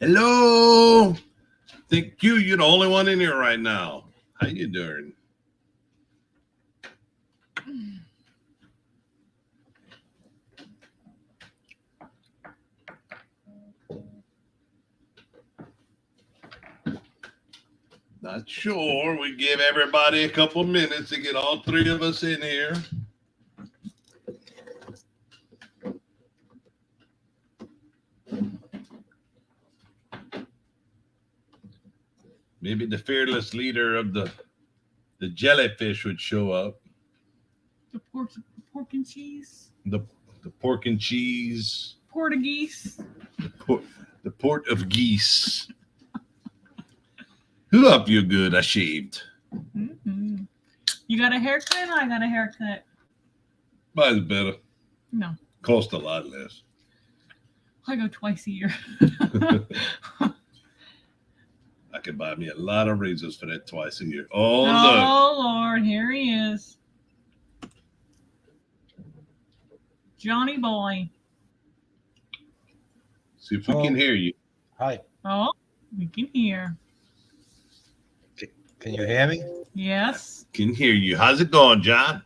Hello. Thank you. You're the only one in here right now. How you doing? Not sure. We give everybody a couple minutes to get all three of us in here. Maybe the fearless leader of the jellyfish would show up. The pork and cheese. The the pork and cheese. Portuguese. The port of geese. Who up you good? I shaved. Mm-hmm. You got a haircut? I got a haircut. Mine's better. No, Cost a lot less. I go twice a year. I could buy me a lot of razors for that twice a year. Oh, look. Oh Lord, here he is, Johnny boy. See if we can hear you. Hi. Oh, we can hear. Can you hear me? Yes. Can hear you. How's it going, John?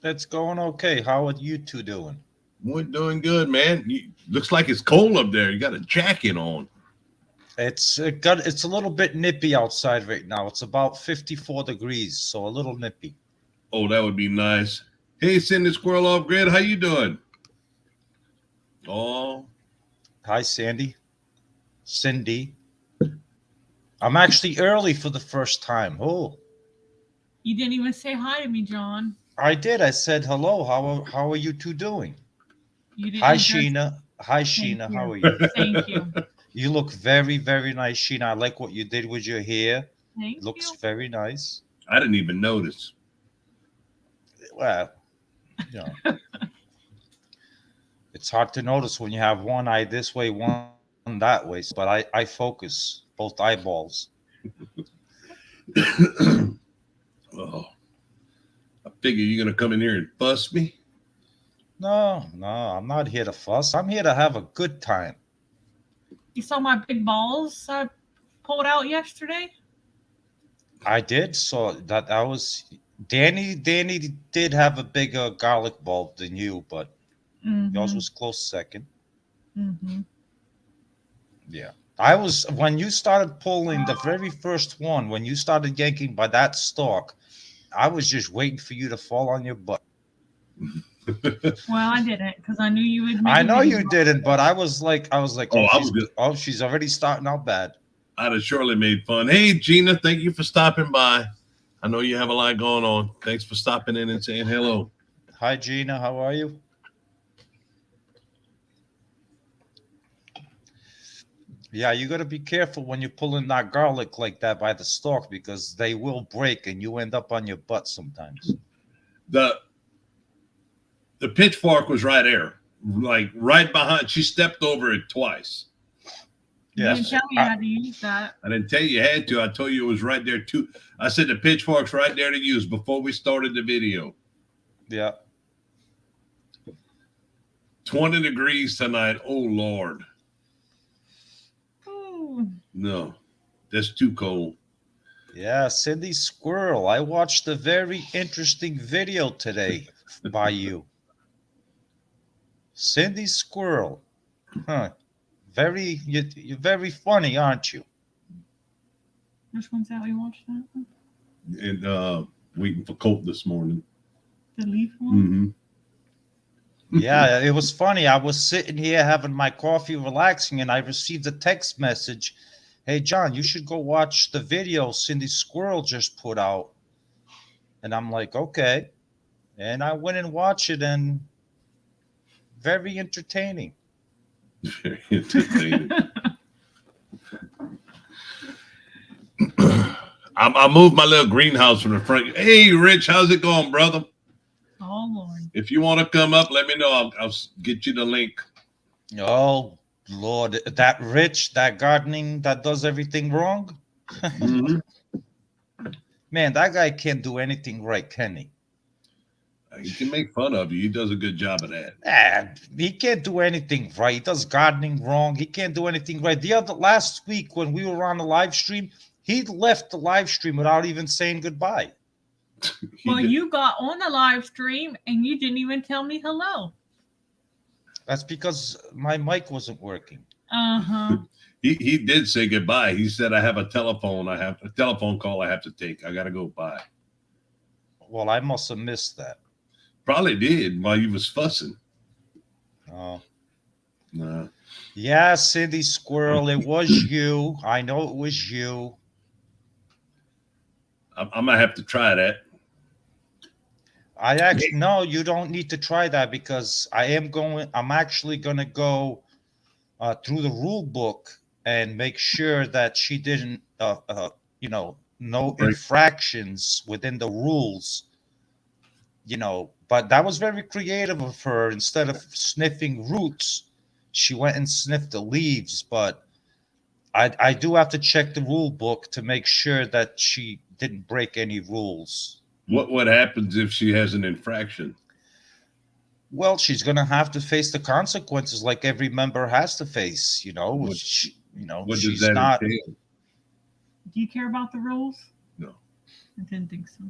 It's going okay. How are you two doing? We're doing good, man. Looks like it's cold up there. You got a jacket on. It's a little bit nippy outside right now. It's about 54 degrees, so a little nippy. Oh, that would be nice. Hey, Cindy Squirrel Off Grid, how you doing? Oh, Hi, Sandy. Cindy. I'm actually early for the first time. Oh, You didn't even say hi to me, John. I did. I said hello. How are you two doing? You didn't. Hi, address- Sheena. Hi, Sheena. How are you? Thank you. You look very, very nice, Sheena. I like what you did with your hair. Thank It looks you. very nice. I didn't even notice. Well, you know, it's hard to notice when you have one eye this way, one that way. But I focus both eyeballs. Oh, I figure you're gonna come in here and fuss me. No, I'm not here to fuss. I'm here to have a good time. You saw my big balls I pulled out yesterday? I did. So that was Danny. Danny did have a bigger garlic bulb than you, but yours was close second. Mm-hmm. Yeah. I was when you started pulling the very first one, when you started yanking by that stalk, I was just waiting for you to fall on your butt. Well, I didn't because I knew you would. I know you didn't, but I was like, Oh, I was good. She's already starting out bad. I'd have surely made fun. Hey, Gina, thank you for stopping by. I know you have a lot going on. Thanks for stopping in and saying hello. Hi, Gina. How are you? Yeah, you got to be careful when you're pulling that garlic like that by the stalk because they will break and you end up on your butt sometimes. The pitchfork was right there, like right behind. She stepped over it twice. You didn't tell me how to use that. I didn't tell you had to. I told you it was right there too. I said the pitchfork's right there to use before we started the video. Yeah. 20 degrees tonight. Oh, Lord. Ooh. No, that's too cold. Yeah, Cindy Squirrel. I watched a very interesting video today by you. Cindy Squirrel. Huh. You're very funny, aren't you? Which one's that we watched that one? And waiting for Colt this morning. The leaf one? Mm-hmm. Yeah, it was funny. I was sitting here having my coffee, relaxing, and I received a text message. Hey, John, you should go watch the video Cindy Squirrel just put out. And I'm like, okay. And I went and watched it, and very entertaining. Very entertaining. I moved my little greenhouse from the front. Hey, Rich, how's it going, brother? Oh, Lord. If you want to come up, let me know. I'll get you the link. Oh, Lord. That Rich, that gardening, that does everything wrong? Mm-hmm. Man, that guy can't do anything right, can he? He can make fun of you. He does a good job of that. He can't do anything right. He does gardening wrong. He can't do anything right. Last week when we were on the live stream, he left the live stream without even saying goodbye. Well, you got on the live stream and you didn't even tell me hello. That's because my mic wasn't working. Uh-huh. He did say goodbye. He said, I have a telephone call I have to take. I gotta go by. Well, I must have missed that. Probably did while you was fussing. Oh. Nah. Yeah, Cindy Squirrel, it was you. I know it was you. I'm gonna have to try that. No, you don't need to try that because I'm actually gonna go through the rule book and make sure that she didn't no infractions within the rules. But that was very creative of her. Instead of sniffing roots, she went and sniffed the leaves. But I do have to check the rule book to make sure that she didn't break any rules. What happens if she has an infraction? Well, she's going to have to face the consequences like every member has to face, What she's does that not. entail? Do you care about the rules? No. I didn't think so.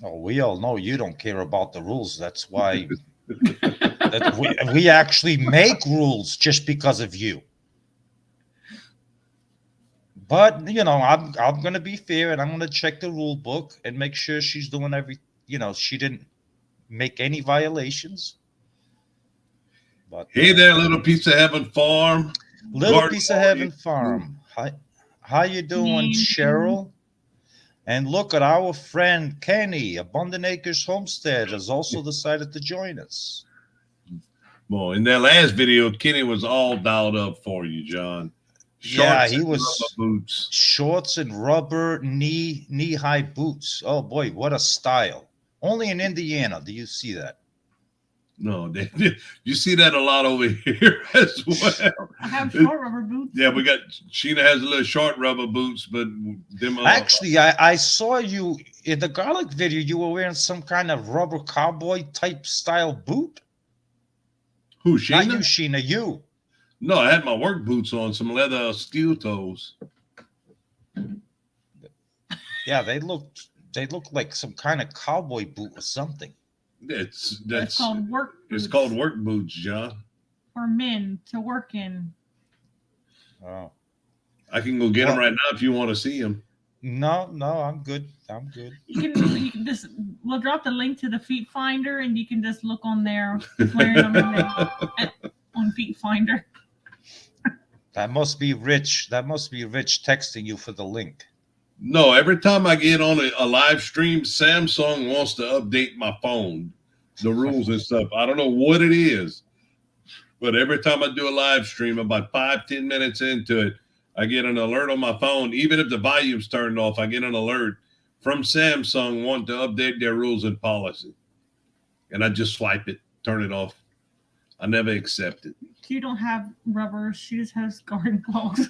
Oh, we all know you don't care about the rules. That's why we actually make rules just because of you. But, I'm going to be fair and I'm going to check the rule book and make sure she's doing she didn't make any violations. But Hey there, Little Piece of Heaven Farm. Little Piece of Heaven Farm. Hi, how you doing, Cheryl? And look at our friend Kenny, Abundant Acres Homestead, has also decided to join us. Well, in that last video, Kenny was all dialed up for you, John. Shorts, he was rubber boots. Shorts and rubber knee-high boots. Oh boy, what a style! Only in Indiana do you see that. No, you see that a lot over here as well. I have short rubber boots. Yeah, Sheena has a little short rubber boots, but them actually, I saw you in the garlic video. You were wearing some kind of rubber cowboy type style boot. Who, Sheena? Not you, Sheena. You. No, I had my work boots on, some leather steel toes. Yeah, they look like some kind of cowboy boot or something. It's called work boots. It's called work boots, John. For men to work in. Oh. I can go get them right now if you want to see them. No, I'm good. You can just, we'll drop the link to the Feet Finder and you can just look on there wearing them on Feet Finder. That must be Rich. Texting you for the link. No, every time I get on a live stream, Samsung wants to update my phone, the rules and stuff. I don't know what it is, but every time I do a live stream, about 5-10 minutes into it, I get an alert on my phone. Even if the volume's turned off, I get an alert from Samsung wanting to update their rules and policy. And I just swipe it, turn it off. I never accept it. She don't have rubber. She just has garden clothes.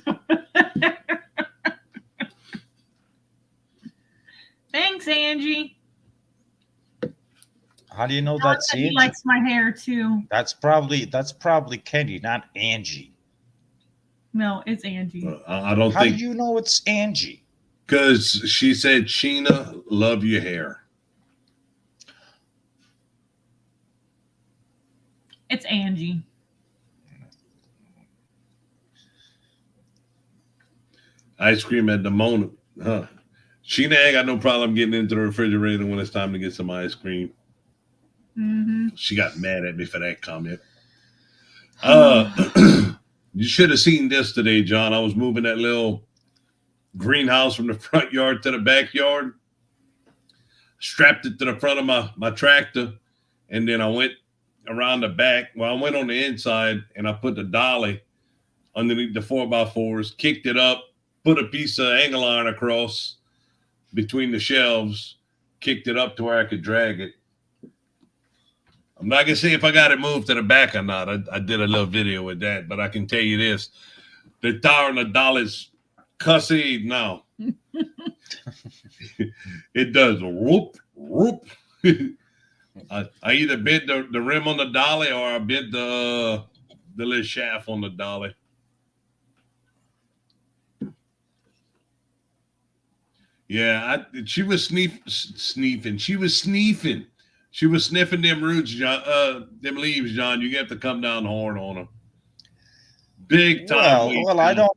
Thanks, Angie. How do you know that's Angie? He likes my hair too. That's probably Kenny, not Angie. No, it's Angie. I don't How think. How do you know it's Angie? Because she said, Sheena, love your hair. It's Angie. Ice cream at the moment, huh? Sheena ain't got no problem getting into the refrigerator when it's time to get some ice cream. Mm-hmm. She got mad at me for that comment. You should have seen this today, John. I was moving that little greenhouse from the front yard to the backyard. Strapped it to the front of my tractor, and then I went around the back. Well, I went on the inside, and I put the dolly underneath the 4x4s, kicked it up, put a piece of angle iron across between the shelves, kicked it up to where I could drag it. I'm not going to say if I got it moved to the back or not. I did a little video with that, but I can tell you this. The tower and the dolly's cussy now. It does whoop, whoop. I either bid the rim on the dolly or I bid the little shaft on the dolly. Yeah, she was sneaking. She was sneaking. She was sniffing them roots, John. Them leaves, John. You have to come down hard on her. Big time. Well, I don't.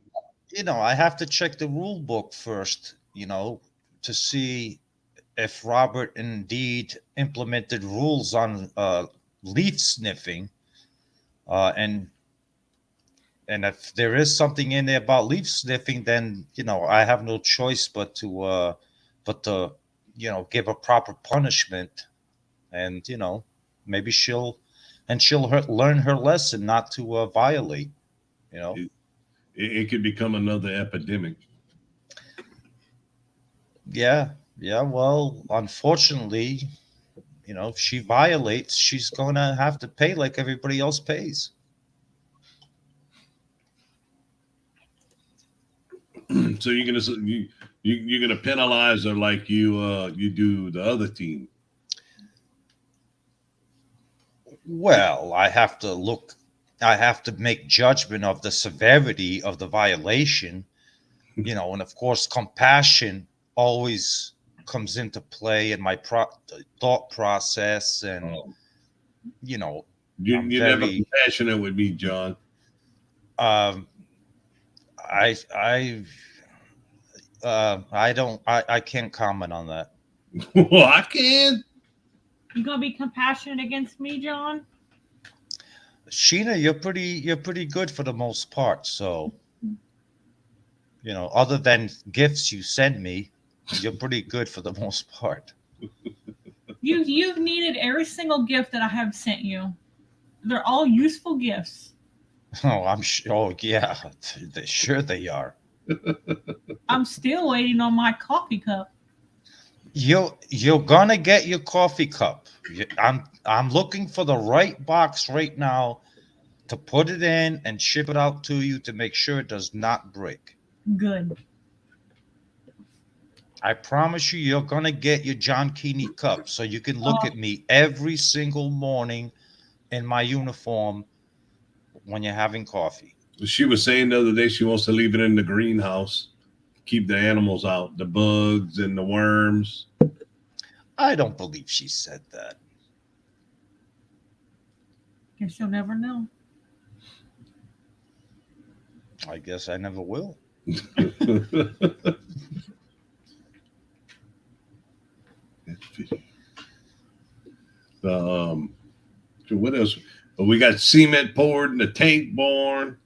I have to check the rule book first. To see if Robert indeed implemented rules on leaf sniffing, and if there is something in there about leaf sniffing, then I have no choice but to give a proper punishment, and maybe she'll learn her lesson not to violate. It could become another epidemic. Yeah. Well, unfortunately, if she violates, she's going to have to pay like everybody else pays. So you're gonna penalize her like you do the other team. Well, I have to make judgment of the severity of the violation, and of course, compassion always comes into play in my thought process, and you're I'm never very compassionate with me, John. I can't comment on that. Well, I can. You gonna be compassionate against me, John? Sheena, you're pretty good for the most part. So, other than gifts you send me, you're pretty good for the most part. You've needed every single gift that I have sent you. They're all useful gifts. Oh, I'm sure. Oh, yeah, sure they are. I'm still waiting on my coffee cup. You're gonna get your coffee cup. I'm looking for the right box right now to put it in and ship it out to you to make sure it does not break. Good. I promise you're gonna get your John Keeney cup, so you can look at me every single morning in my uniform when you're having coffee. She was saying the other day she wants to leave it in the greenhouse, keep the animals out, the bugs and the worms. I don't believe she said that. Guess you'll never know. I guess I never will. So what else? We got cement poured and the tank born.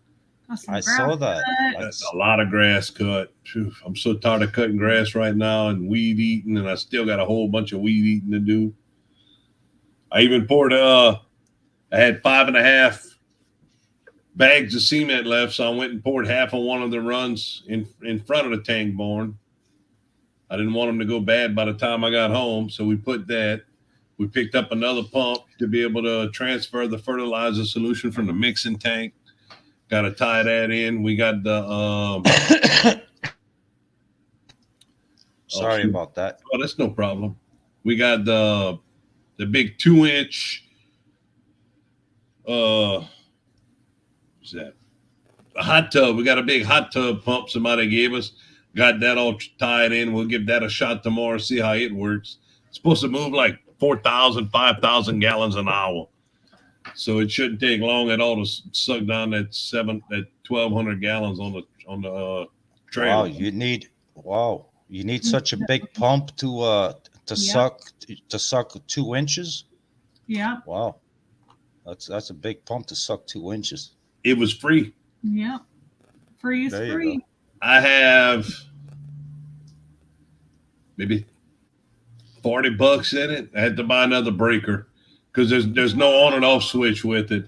I saw that. That's a lot of grass cut. Phew, I'm so tired of cutting grass right now and weed eating, and I still got a whole bunch of weed eating to do. I even poured I had 5.5 bags of cement left, so I went and poured half of one of the runs in front of the tank barn. I didn't want them to go bad by the time I got home, so we put that. We picked up another pump to be able to transfer the fertilizer solution from the mixing tank. Got to tie that in. We got the sorry about that. Oh, that's no problem. We got the big 2-inch what's that? A hot tub. We got a big hot tub pump somebody gave us. Got that all tied in. We'll give that a shot tomorrow, see how it works. It's supposed to move like 4,000, 5,000 gallons an hour. So it shouldn't take long at all to suck down that 1,200 gallons on the trailer. Wow, you need such a big pump to suck 2 inches. Yeah. Wow, that's a big pump to suck 2 inches. It was free. Yeah. Free is free. I have maybe $40 in it. I had to buy another breaker because there's no on and off switch with it.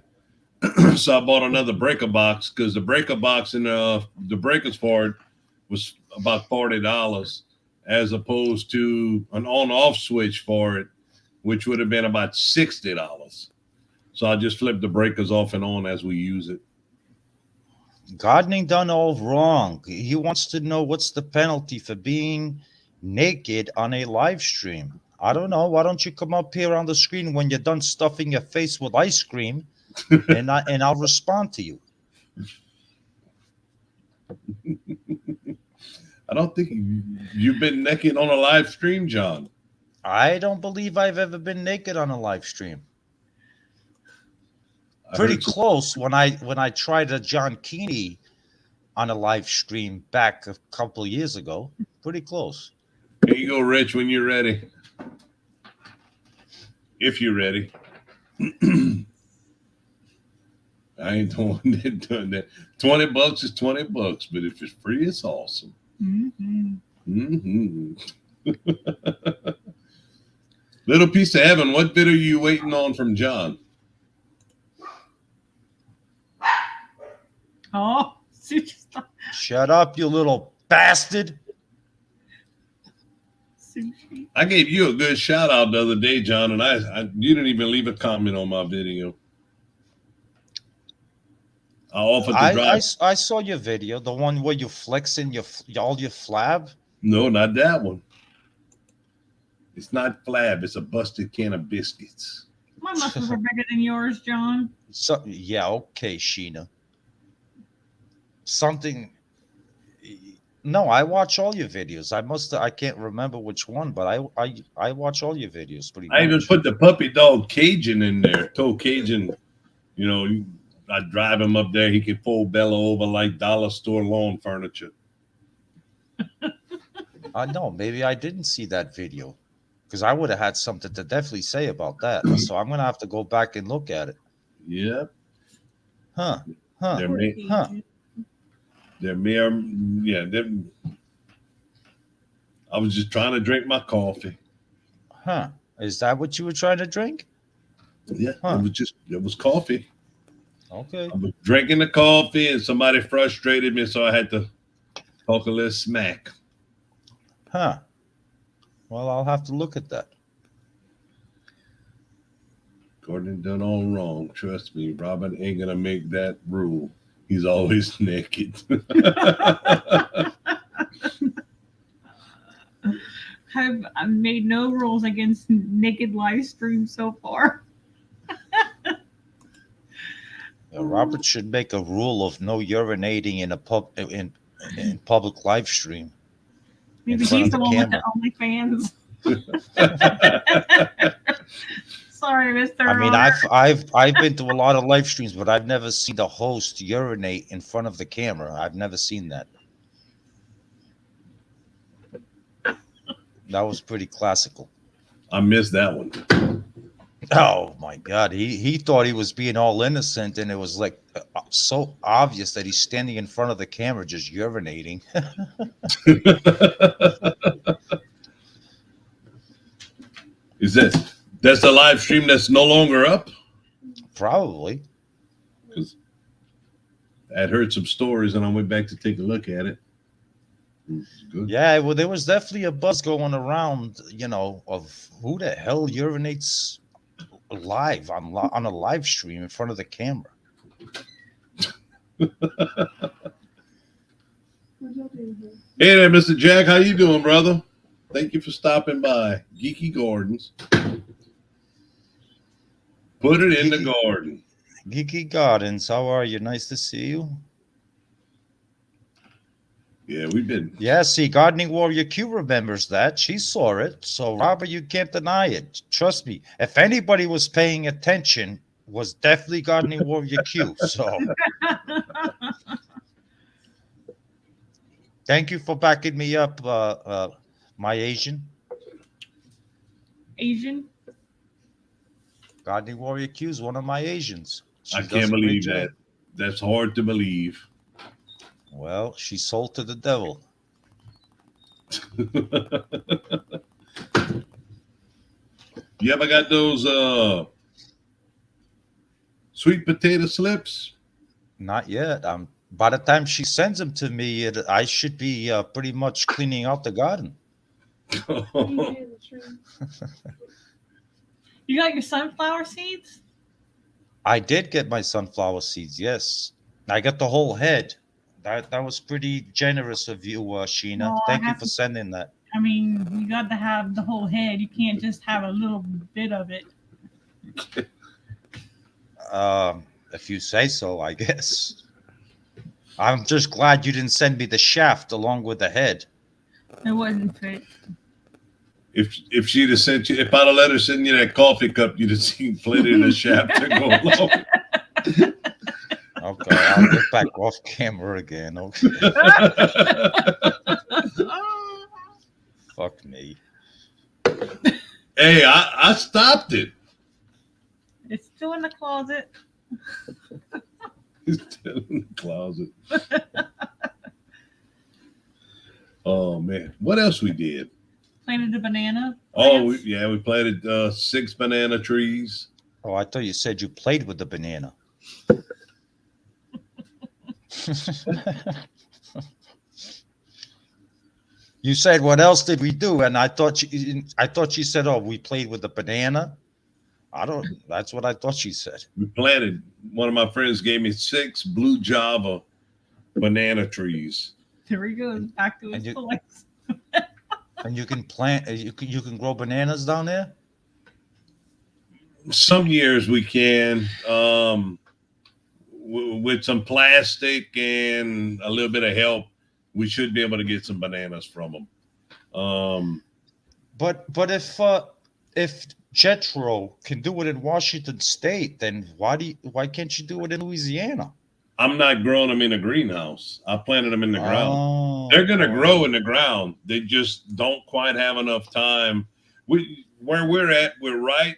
So I bought another breaker box because the breaker box and the breakers for it was about $40 as opposed to an on-off switch for it, which would have been about $60. So I just flipped the breakers off and on as we use it. Gardening done all wrong. He wants to know what's the penalty for being naked on a live stream. I don't know. Why don't you come up here on the screen when you're done stuffing your face with ice cream, and I'll respond to you. I don't think you've been naked on a live stream, John. I don't believe I've ever been naked on a live stream. I Pretty heard some- close when I tried a John Keeney on a live stream back a couple of years ago. Pretty close. Here you go, Rich, when you're ready. If you're ready. I ain't doing that. $20 is $20, but if it's free, it's awesome. Mm-hmm. Little piece of heaven. What bit are you waiting on from John? Oh, sushi. Shut up, you little bastard. Sushi. I gave you a good shout out the other day, John, and you didn't even leave a comment on my video. I offered to drive. I saw your video, the one where you flexing all your flab. No, not that one. It's not flab. It's a busted can of biscuits. My muscles are bigger than yours, John. So yeah, okay, Sheena. Something. No, I watch all your videos. I can't remember which one, but I watch all your videos pretty much. I even put the puppy dog Cajun in there. Told Cajun, I drive him up there. He can fold Bella over like dollar store lawn furniture. I know. Maybe I didn't see that video because I would have had something to definitely say about that. So I'm gonna have to go back and look at it. Yep. Huh? There may, Huh. there may or yeah. I was just trying to drink my coffee. Huh? Is that what you were trying to drink? Yeah, Huh. it was coffee. Okay. I was drinking the coffee, and somebody frustrated me, so I had to talk a little smack. Huh. Well, I'll have to look at that. Gordon done all wrong. Trust me, Robin ain't gonna make that rule. He's always naked. I've made no rules against naked live streams so far. Robert should make a rule of no urinating in in public live stream. Maybe front he's of the the one with the OnlyFans. Sorry, Mr. I mean, Robert. I've been to a lot of live streams, but I've never seen the host urinate in front of the camera. I've never seen that. That was pretty classical. I missed that one. Oh my God, he thought he was being all innocent, and it was like so obvious that he's standing in front of the camera just urinating. That's the live stream that's no longer up? Probably. Because I'd heard some stories and I went back to take a look at it. It was good. Yeah, well, there was definitely a buzz going around, of who the hell urinates live on a live stream in front of the camera. Hey there, Mr. Jack. How you doing, brother? Thank you for stopping by. Geeky Gordon's. Put it in the garden. Geeky Gardens, how are you? Nice to see you. Yeah, we've been. Yeah, see, Gardening Warrior Q remembers that. She saw it. So, Robert, you can't deny it. Trust me. If anybody was paying attention, was definitely Gardening Warrior Q. So, thank you for backing me up, my Asian. Asian? Gardening Warrior Q is one of my Asians. She I does can't a great believe job. that. That's hard to believe. Well, she sold to the devil. You ever got those sweet potato slips? Not yet. By the time she sends them to me, I should be pretty much cleaning out the garden. You got your sunflower seeds? I did get my sunflower seeds. Yes, I got the whole head. That was pretty generous of you, Sheena. No, Thank you for sending that. I mean, you got to have the whole head. You can't just have a little bit of it. If you say so, I guess. I'm just glad you didn't send me the shaft along with the head. It wasn't fit. If she'd have sent you, if I'd have let her send you that coffee cup, you'd have seen plenty of the shaft to go along. Okay, I'll get back off camera again. Okay, fuck me. Hey, I stopped it. It's still in the closet. It's still in the closet. Oh man, what else we did? Planted the banana. Oh, plants. we planted 6 banana trees. Oh, I thought you said you played with the banana. You said, "What else did we do?" And I thought she said, "Oh, we played with the banana." I don't. That's what I thought she said. We planted. One of my friends gave me 6 blue Java banana trees. There he goes back to And his you- toys. And you can plant. You can grow bananas down there. Some years we can, with some plastic and a little bit of help, we should be able to get some bananas from them. But if Jethro can do it in Washington State, then why can't you do it in Louisiana? I'm not growing them in a greenhouse. I planted them in the ground. Oh, They're going to grow in the ground. They just don't quite have enough time. Where we're at, we're right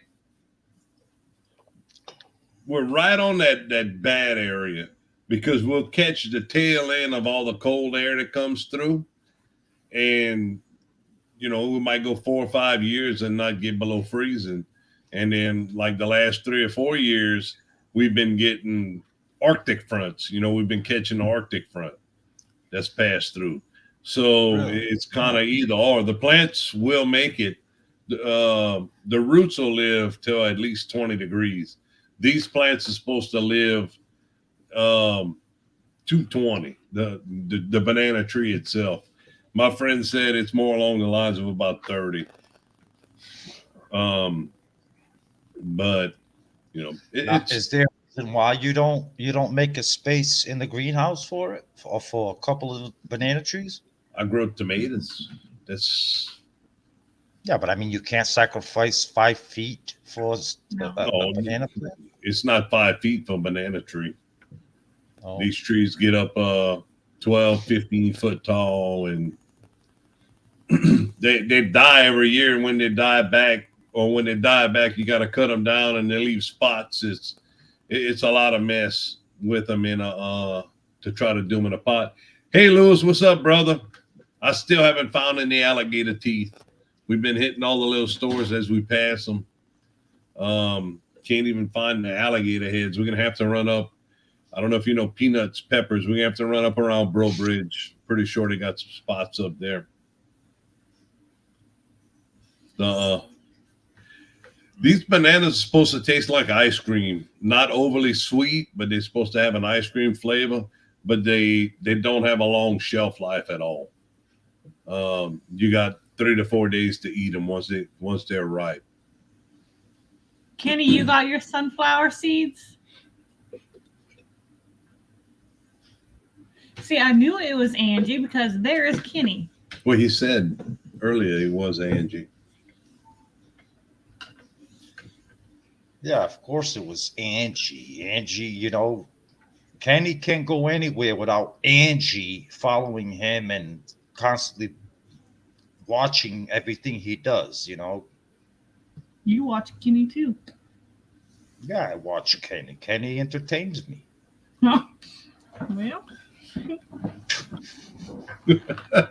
on that bad area, because we'll catch the tail end of all the cold air that comes through, and we might go 4 or 5 years and not get below freezing, and then like the last 3 or 4 years, we've been getting Arctic fronts. We've been catching the Arctic front that's passed through. So Really? it's kind of either or. The plants will make it. The roots will live till at least 20 degrees. These plants are supposed to live 220. The banana tree itself. My friend said it's more along the lines of about 30. But it's Is there a reason why you don't make a space in the greenhouse for it for a couple of banana trees? I grow tomatoes. That's Yeah, but I mean, you can't sacrifice 5 feet for No. a banana plant. it's not 5 feet for a banana tree. Oh. These trees get up 12, 15 foot tall, and they die every year. And when they die back, you got to cut them down, and they leave spots. It's a lot of mess with them to try to do them in a pot. Hey, Lewis, what's up, brother? I still haven't found any alligator teeth. We've been hitting all the little stores as we pass them. Can't even find the alligator heads. We're gonna have to run up. I don't know if you know Peanuts Peppers. We're gonna have to run up around Bro Bridge. Pretty sure they got some spots up there. These bananas are supposed to taste like ice cream. Not overly sweet, but they're supposed to have an ice cream flavor. But they don't have a long shelf life at all. You got 3 to 4 days to eat them once they're ripe. Kenny, you got your sunflower seeds? See, I knew it was Angie because there is Kenny. Well, he said earlier it was Angie. Yeah, of course it was Angie. Angie, Kenny can't go anywhere without Angie following him and constantly watching everything he does. You watch Kenny too. Yeah, I watch Kenny. Kenny entertains me. Well,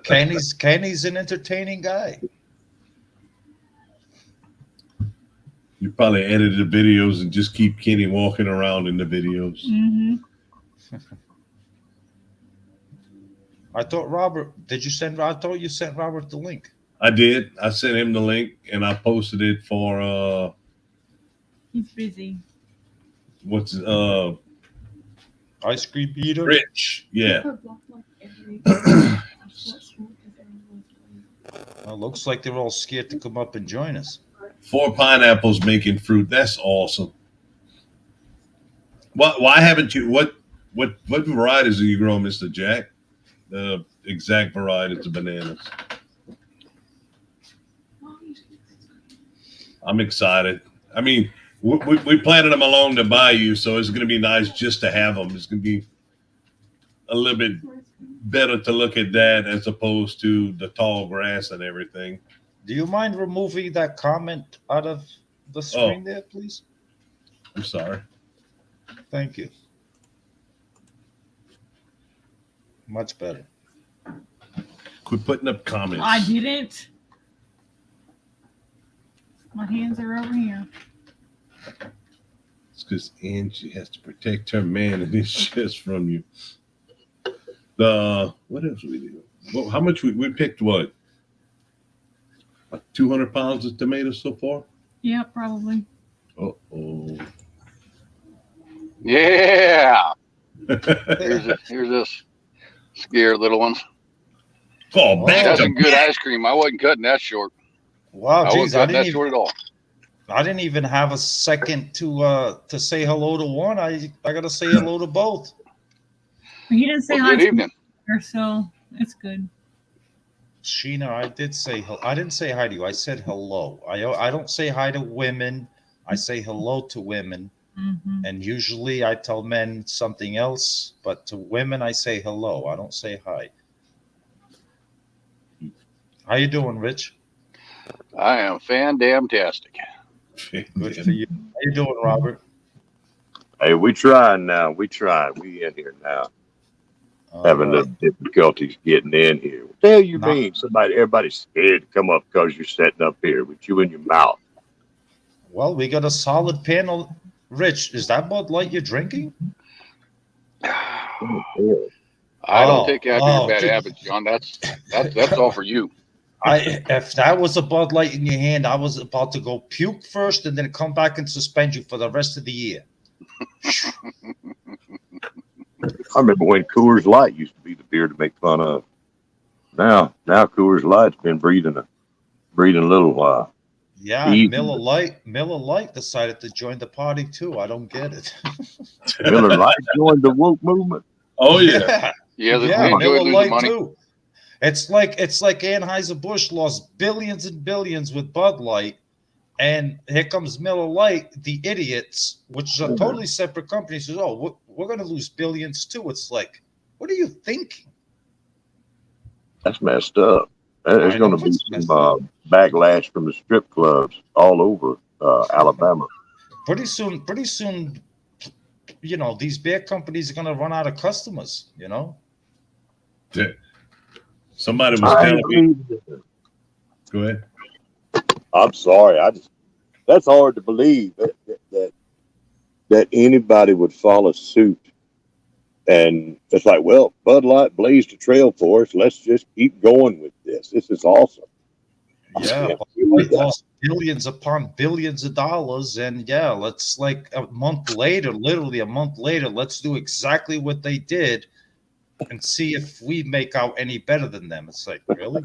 Kenny's an entertaining guy. You probably edited the videos and just keep Kenny walking around in the videos. mm-hmm. I thought Robert. I thought you sent Robert the link. I did. I sent him the link and I posted it for He's busy. what's Ice cream eater. Rich. Yeah. Well, looks like they're all scared to come up and join us. 4 pineapples making fruit. That's awesome. Why haven't you? What varieties are you growing, Mister Jack? The exact varieties of bananas. I'm excited. I mean, we planted them along the bayou, so it's going to be nice just to have them. It's going to be a little bit better to look at that as opposed to the tall grass and everything. Do you mind removing that comment out of the screen there, please? I'm sorry. Thank you. Much better. Quit putting up comments. I didn't. My hands are over here. It's because Angie has to protect her man and his shit from you. What else we do? Well, how much we picked? What? 200 pounds of tomatoes so far? Yeah, probably. Oh. Yeah. Here's this scared little ones. Oh, back That's to some good ice cream. I wasn't cutting that short. Wow, I wasn't geez, cutting that short at all. I didn't even have a second to say hello to one. I gotta say hello to both. He didn't say Well, hi good to evening. her, so it's good. Sheena, I didn't say hi to you. I said hello. I don't say hi to women. I say hello to women. Mm-hmm. And usually I tell men something else, but to women I say hello. I don't say hi. How you doing, Rich? I am fan-damn-tastic. Good for you. How you doing, Robert? Hey, we trying now. We in here now. All Having right. the difficulties getting in here. What the hell you Not- mean? Everybody's scared to come up because you're sitting up here with you in your mouth. Well, we got a solid panel. Rich, is that Bud Light you're drinking? I don't take after your bad dude. habits, John. That's all for you. If that was a Bud Light in your hand, I was about to go puke first and then come back and suspend you for the rest of the year. I remember when Coors Light used to be the beer to make fun of. Now Coors Light's been breathing a little Yeah, Easy. Miller Lite decided to join the party too. I don't get it. Miller Lite joined the woke movement. Oh yeah. Yeah, they Yeah, enjoy Miller losing Lite money. too. It's like Anheuser-Busch lost billions and billions with Bud Light, and here comes Miller Lite, the idiots, which is a totally separate company, says, "Oh, we're going to lose billions too." It's like, what are you thinking? That's messed up. There's I going know to be it's some messed up. backlash from the strip clubs all over Alabama. Pretty soon, you know, these beer companies are going to run out of customers. You know. Somebody was I telling me. believe- Go ahead. I'm sorry. That's hard to believe that anybody would follow suit. And it's like, well, Bud Light blazed a trail for us. Let's just keep going with this. This is awesome. Yeah, Yeah. Bud Light lost billions upon billions of dollars, and yeah, let's like literally a month later, let's do exactly what they did and see if we make out any better than them. It's like, really?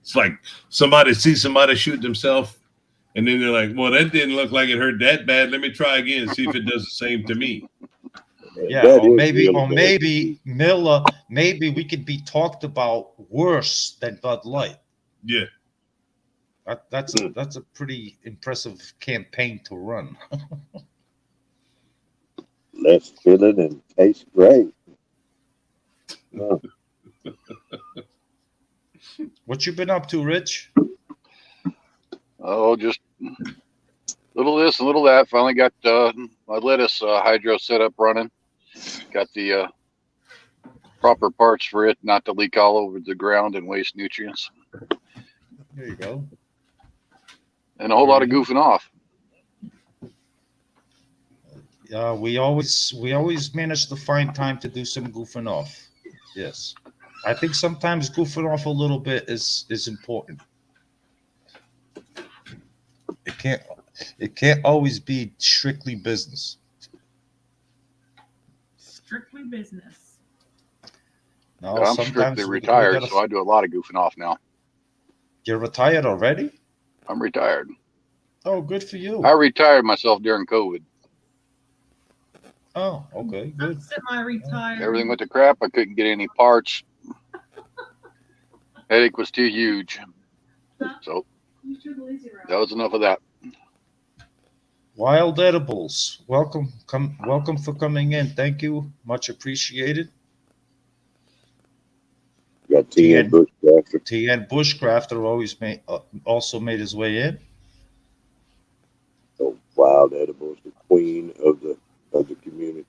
It's like somebody sees somebody shoot themselves, and then they're like, "Well, that didn't look like it hurt that bad. Let me try again and see if it does the same to me." Yeah, That or is maybe, really or bad. maybe Miller, maybe we could be talked about worse than Bud Light. Yeah. That's a pretty impressive campaign to run. Let's fill it and taste great. No. What you been up to, Rich? Oh, just little this and little that. Finally got my lettuce hydro set up running. Got the proper parts for it not to leak all over the ground and waste nutrients. There you go. And a whole lot of goofing off. We always manage to find time to do some goofing off. Yes, I think sometimes goofing off a little bit is important. It can't always be strictly business. Strictly business. No, I'm sometimes strictly we retired, gotta. so I do a lot of goofing off now. You're retired already? I'm retired. Oh, good for you. I retired myself during COVID. Oh, okay, I'm good. semi-retired. Everything went to crap. I couldn't get any parts. Headache was too huge. So that was enough of that. Wild Edibles, welcome for coming in. Thank you, much appreciated. Got TN Bushcrafter. TN Bushcrafter also made his way in. So Wild Edibles, the queen of the community.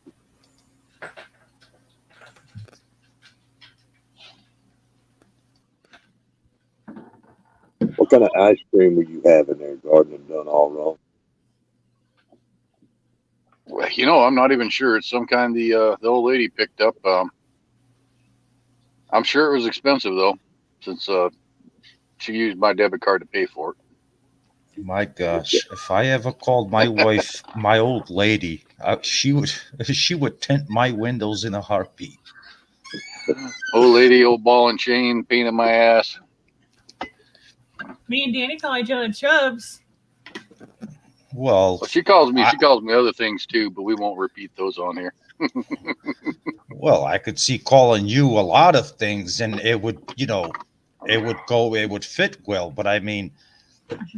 What kind of ice cream were you having there, Garden, and done all wrong? Well, I'm not even sure. It's some kind the old lady picked up. I'm sure it was expensive though, since she used my debit card to pay for it. My gosh, if I ever called my wife my old lady, she would tint my windows in a heartbeat. Old lady, old ball and chain, pain in my ass. Me and Danny call each other Chubs. Well, She calls me other things too, but we won't repeat those on here. well, I could see calling you a lot of things, and it would fit well. But I mean,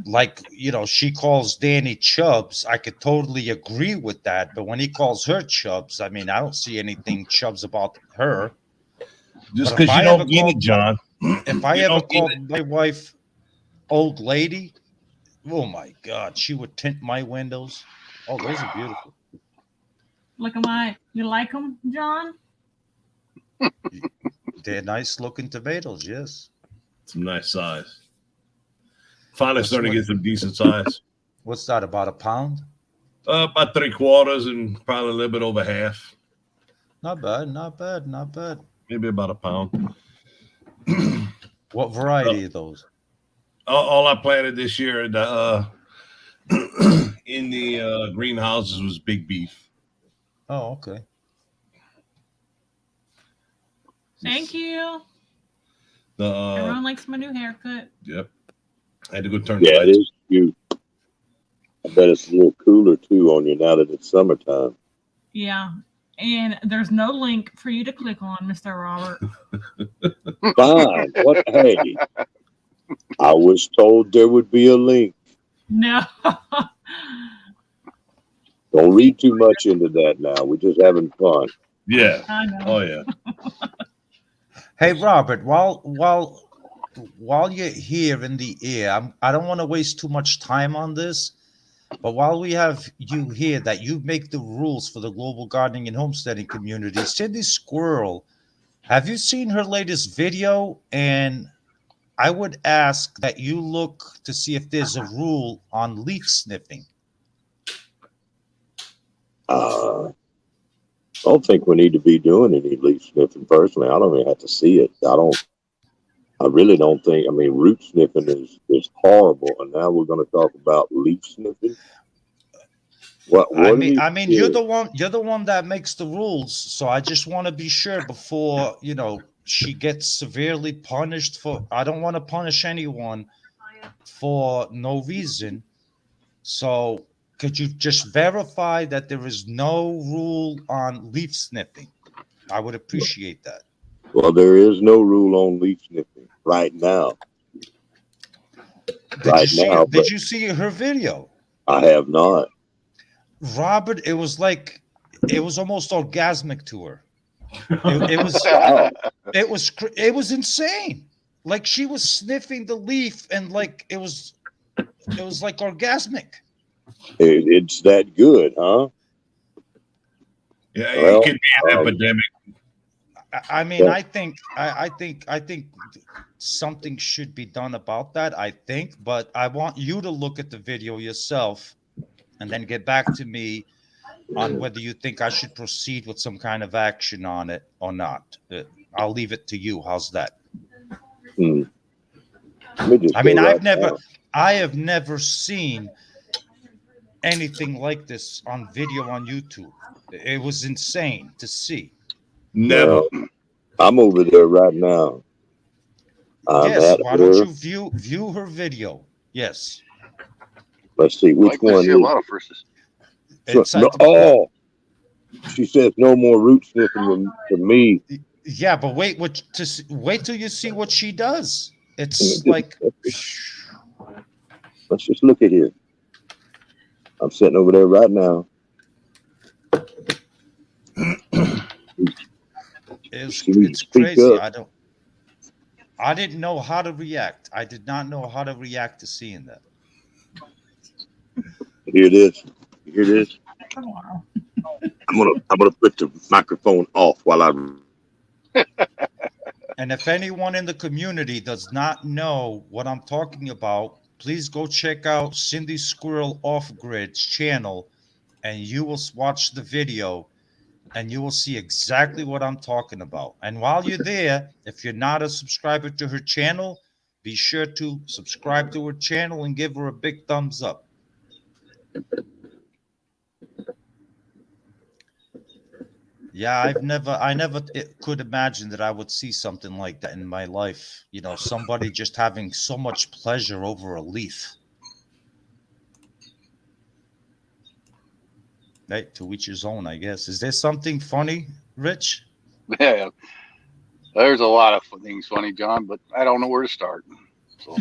like, she calls Danny Chubbs. I could totally agree with that. But when he calls her Chubbs, I mean, I don't see anything Chubbs about her. Just But if because you I don't ever get called it, John. If I You ever don't get called my wife old lady, oh my God, she would tint my windows. Oh, those are beautiful. Look at my. You like them, John? They're nice looking tomatoes, yes. Some nice size. Finally What's starting to what- get some decent size. What's that, about a pound? About 3/4 and probably a little bit over half. Not bad, not bad, not bad. Maybe about a pound. What variety are those? All I planted this year in the greenhouses was big beef. Oh, okay. Thank you. The Everyone likes my new haircut. yep. I had to go turn the Yeah, it lights. is cute. I bet it's a little cooler too on you now that it's summertime. Yeah. And there's no link for you to click on, Mr. Robert. Fine. What? Hey, I was told there would be a link. No. Don't read too much into that now. We're just having fun. Yeah. I know. Oh yeah. Hey, Robert, while you're here in the air, I don't want to waste too much time on this, but while we have you here, that you make the rules for the global gardening and homesteading community, Cindy Squirrel, have you seen her latest video? And I would ask that you look to see if there's a rule on leaf sniffing. I don't think we need to be doing any leaf sniffing personally. I don't even have to see it. I really don't think. I mean, root sniffing is horrible, and now we're going to talk about leaf sniffing. What I do mean, you you're do? the one that makes the rules, so I just want to be sure before she gets severely punished for. I don't want to punish anyone for no reason. So, could you just verify that there is no rule on leaf sniffing? I would appreciate that. Well, there is no rule on leaf sniffing right now. Did you see her video? I have not. Robert, it was almost orgasmic to her. It was Wow. it was insane. Like, she was sniffing the leaf, and like it was like orgasmic. It's that good, huh? Yeah, Well, it could be an epidemic. I mean, Yeah. I think something should be done about that. I think, but I want you to look at the video yourself, and then get back to me on whether you think I should proceed with some kind of action on it or not. I'll leave it to you. How's that? Let me just I mean, go right I have never seen anything like this on video on YouTube. It was insane to see. Never. Well, I'm over there right now. I'm Yes, at why don't her. you view her video? Yes. Let's see which Like we one see a is lot of firsts. It's no, oh, she says no more root sniffing from me. yeah, but wait till you see what she does. It's like Let's just look at here. I'm sitting over there right now. it's crazy. I didn't know how to react. I did not know how to react to seeing that. Here it is. Here it is. Tomorrow. I'm gonna put the microphone off while I. And if anyone in the community does not know what I'm talking about, please go check out Cindy Squirrel Off Grid's channel, and you will watch the video, and you will see exactly what I'm talking about. And while you're there, if you're not a subscriber to her channel, be sure to subscribe to her channel and give her a big thumbs up. Yeah, I never could imagine that I would see something like that in my life. You know, somebody just having so much pleasure over a leaf. Hey, to each his own, I guess. Is there something funny, Rich? Yeah, there's a lot of things funny, John, but I don't know where to start. So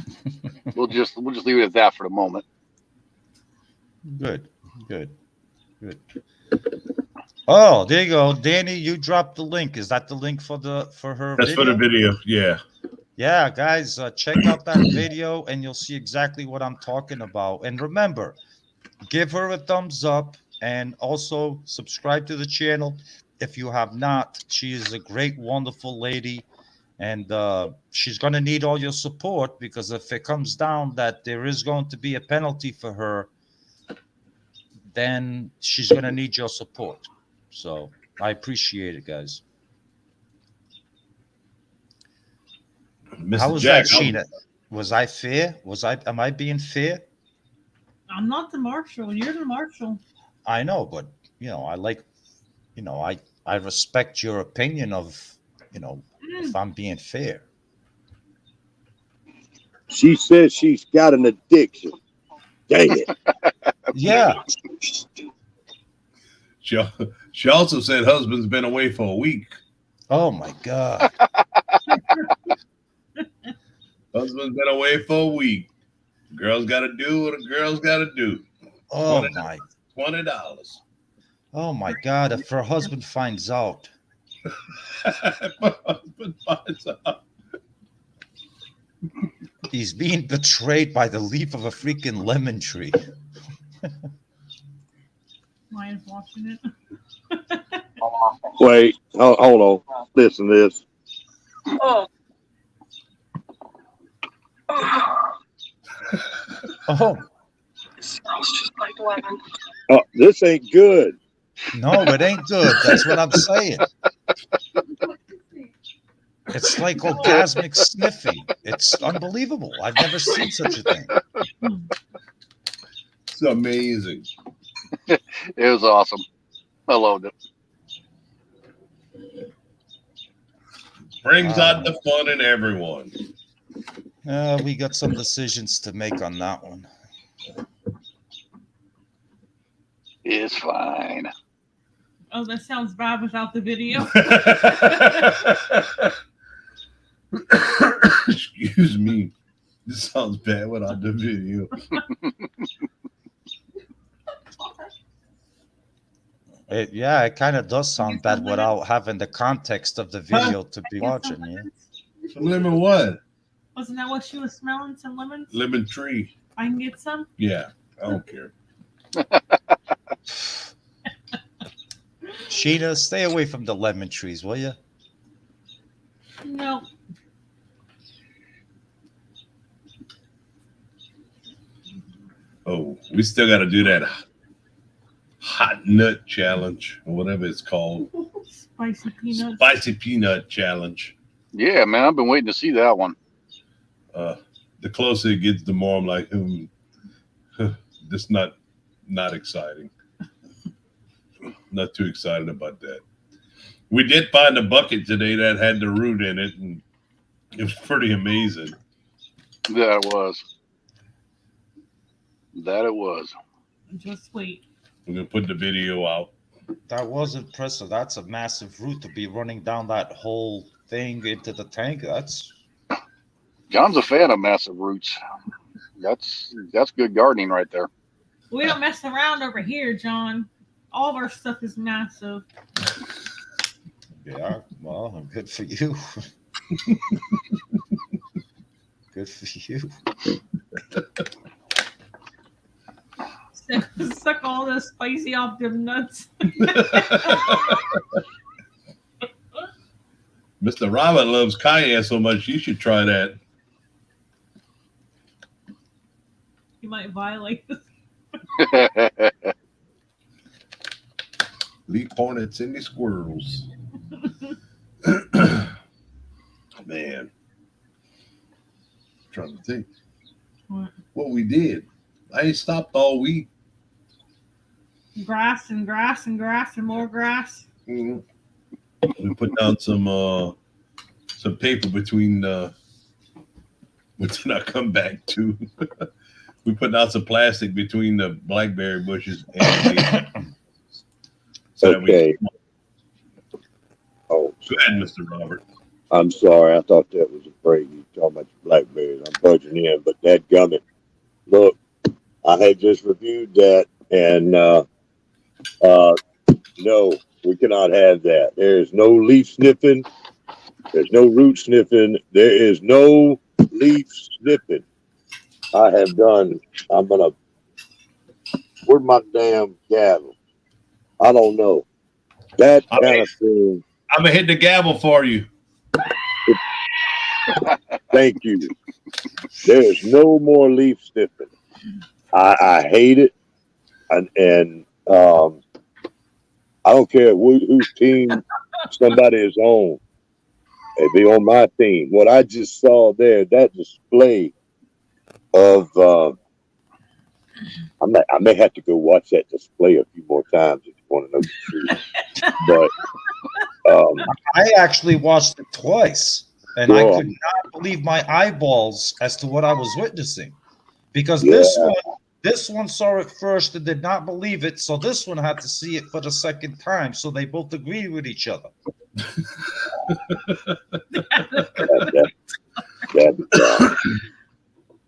we'll just leave it at that for the moment. Good. Oh, there you go, Danny. You dropped the link. Is that the link for her? That's video? for the video. Yeah. Yeah, guys, check out that video, and you'll see exactly what I'm talking about. And remember, give her a thumbs up, and also subscribe to the channel if you have not. She is a great, wonderful lady, and she's going to need all your support, because if it comes down that there is going to be a penalty for her, then she's going to need your support. So I appreciate it, guys. Mr. How was Jack, that, Sheena? Was I fair? Am I being fair? I'm not the marshal. You're the marshal. I know, but I respect your opinion of, if I'm being fair. She says she's got an addiction. Dang it. Yeah. She also said husband's been away for a week. Oh my God. Husband's been away for a week. Girls got to do what a girl's got to do. Oh $20. my. $20. Oh my God. If her husband finds out. My husband finds out. He's being betrayed by the leaf of a freaking lemon tree. Mine's watching it. Wait, hold on. Listen to this. Oh. Oh. It smells just like lemon. Oh, this ain't good. No, it ain't good. That's what I'm saying. It's like orgasmic sniffing. It's unbelievable. I've never seen such a thing. It's amazing. It was awesome. I loved it. Brings out the fun in everyone. We got some decisions to make on that one. It's fine. Oh, that sounds bad without the video. Excuse me. This sounds bad without the video. It kind of does sound bad without having the context of the video to be watching. Yeah. Some lemon what? Wasn't that what she was smelling? Some lemons? Lemon tree. I can get some? Yeah, I don't care. Sheena, stay away from the lemon trees, will you? No. Oh, we still got to do that hot nut challenge or whatever it's called. Spicy peanuts. Spicy peanut challenge. Yeah, man, I've been waiting to see that one. The closer it gets, the more I'm like, this not exciting. Not too excited about that. We did find a bucket today that had the root in it, and it was pretty amazing. Yeah, it was. That it was. Just wait. We're gonna put the video out. That was impressive. That's a massive route to be running down that whole thing into the tank. That's John's a fan of massive roots. That's good gardening right there. We don't mess around over here, John. All of our stuff is massive. yeah. Well, good for you. Good for you. Suck all the spicy off them nuts. Mr. Robert loves cayenne so much, you should try that. You might violate this. Leaf hornets and the squirrels. Man. I'm trying to think what we did. I ain't stopped all week. Grass and grass and grass and more grass. We put down some paper between which I come back to. We put down some plastic between the blackberry bushes and so Okay. Oh, go ahead, Mr. Robert. I'm sorry. I thought that was a break. You talking about the blackberries. I'm budging in, but that gummit. Look, I had just reviewed that, and no, we cannot have that. There is no leaf sniffing. There's no root sniffing. There is no leaf sniffing. I'm gonna. Where's my damn gavel? I don't know. That kind of thing. I'm gonna hit the gavel for you. Thank you. There's no more leaf sniffing. I hate it, and I don't care whose team somebody is on. It'd be on my team. What I just saw there, that display of, I may have to go watch that display a few more times if you want to know the truth. But I actually watched it twice, and I could not believe my eyeballs as to what I was witnessing, because this one saw it first and did not believe it, so this one had to see it for the second time, so they both agree with each other.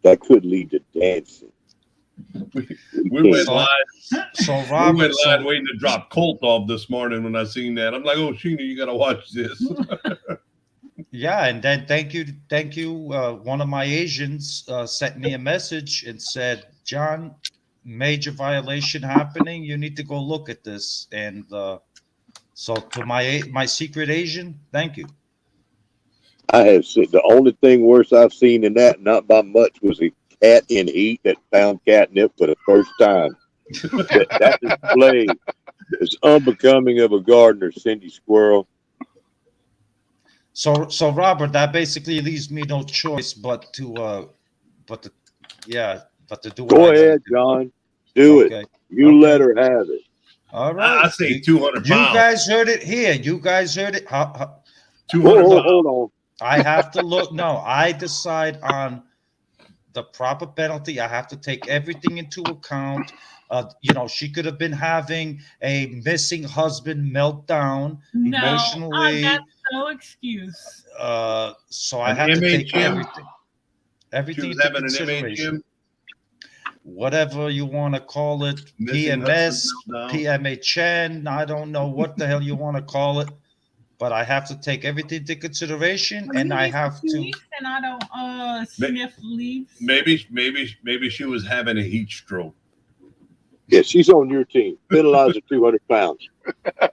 that could lead to dancing. We went live. So We Robert, went live waiting to drop Colt off this morning when I seen that. I'm like, oh, Sheena, you gotta watch this. yeah, and then thank you. One of my Asians sent me a message and said, John, major violation happening. You need to go look at this. And so to my secret Asian, thank you. I have seen the only thing worse I've seen in that, not by much, was a cat in heat that found catnip for the first time. that display is unbecoming of a gardener, Cindy Squirrel. So Robert, that basically leaves me no choice but to do it. Go ahead, John. Do it. You let her have it. All right. I say 200 You pounds. guys heard it here. You guys heard it. 200 pounds. Hold on. I have to look. No, I decide on the proper penalty. I have to take everything into account. She could have been having a missing husband meltdown emotionally. That's no excuse. So I An have to take MHM? everything She was into having an consideration. MHM. Whatever you want to call it, Missing PMS, husband meltdown. PMHN. I don't know what the hell you want to call it, but I have to take everything into consideration, and I have to. And I don't sniff leaves. Maybe she was having a heat stroke. Yeah, she's on your team. Penalize her 200 pounds.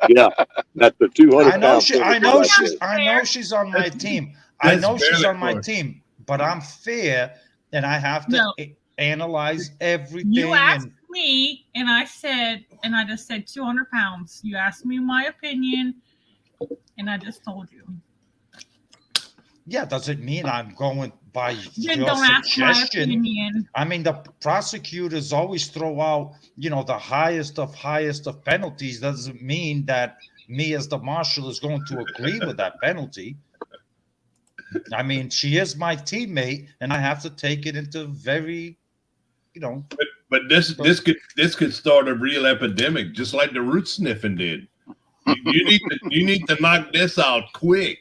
Yeah, that's the 200 I know pounds. I know she's on my team. I know she's barely on my close. team, but I'm fair, and I have to analyze everything. You asked me, and I just said 200 pounds. You asked me my opinion, and I just told you. Yeah, doesn't mean I'm going by Then your don't ask my suggestion. opinion. I mean, the prosecutors always throw out, the highest of penalties. Doesn't mean that me as the marshal is going to agree with that penalty. I mean, she is my teammate, and I have to take it into very, But this could start a real epidemic, just like the root sniffing did. You need to knock this out quick.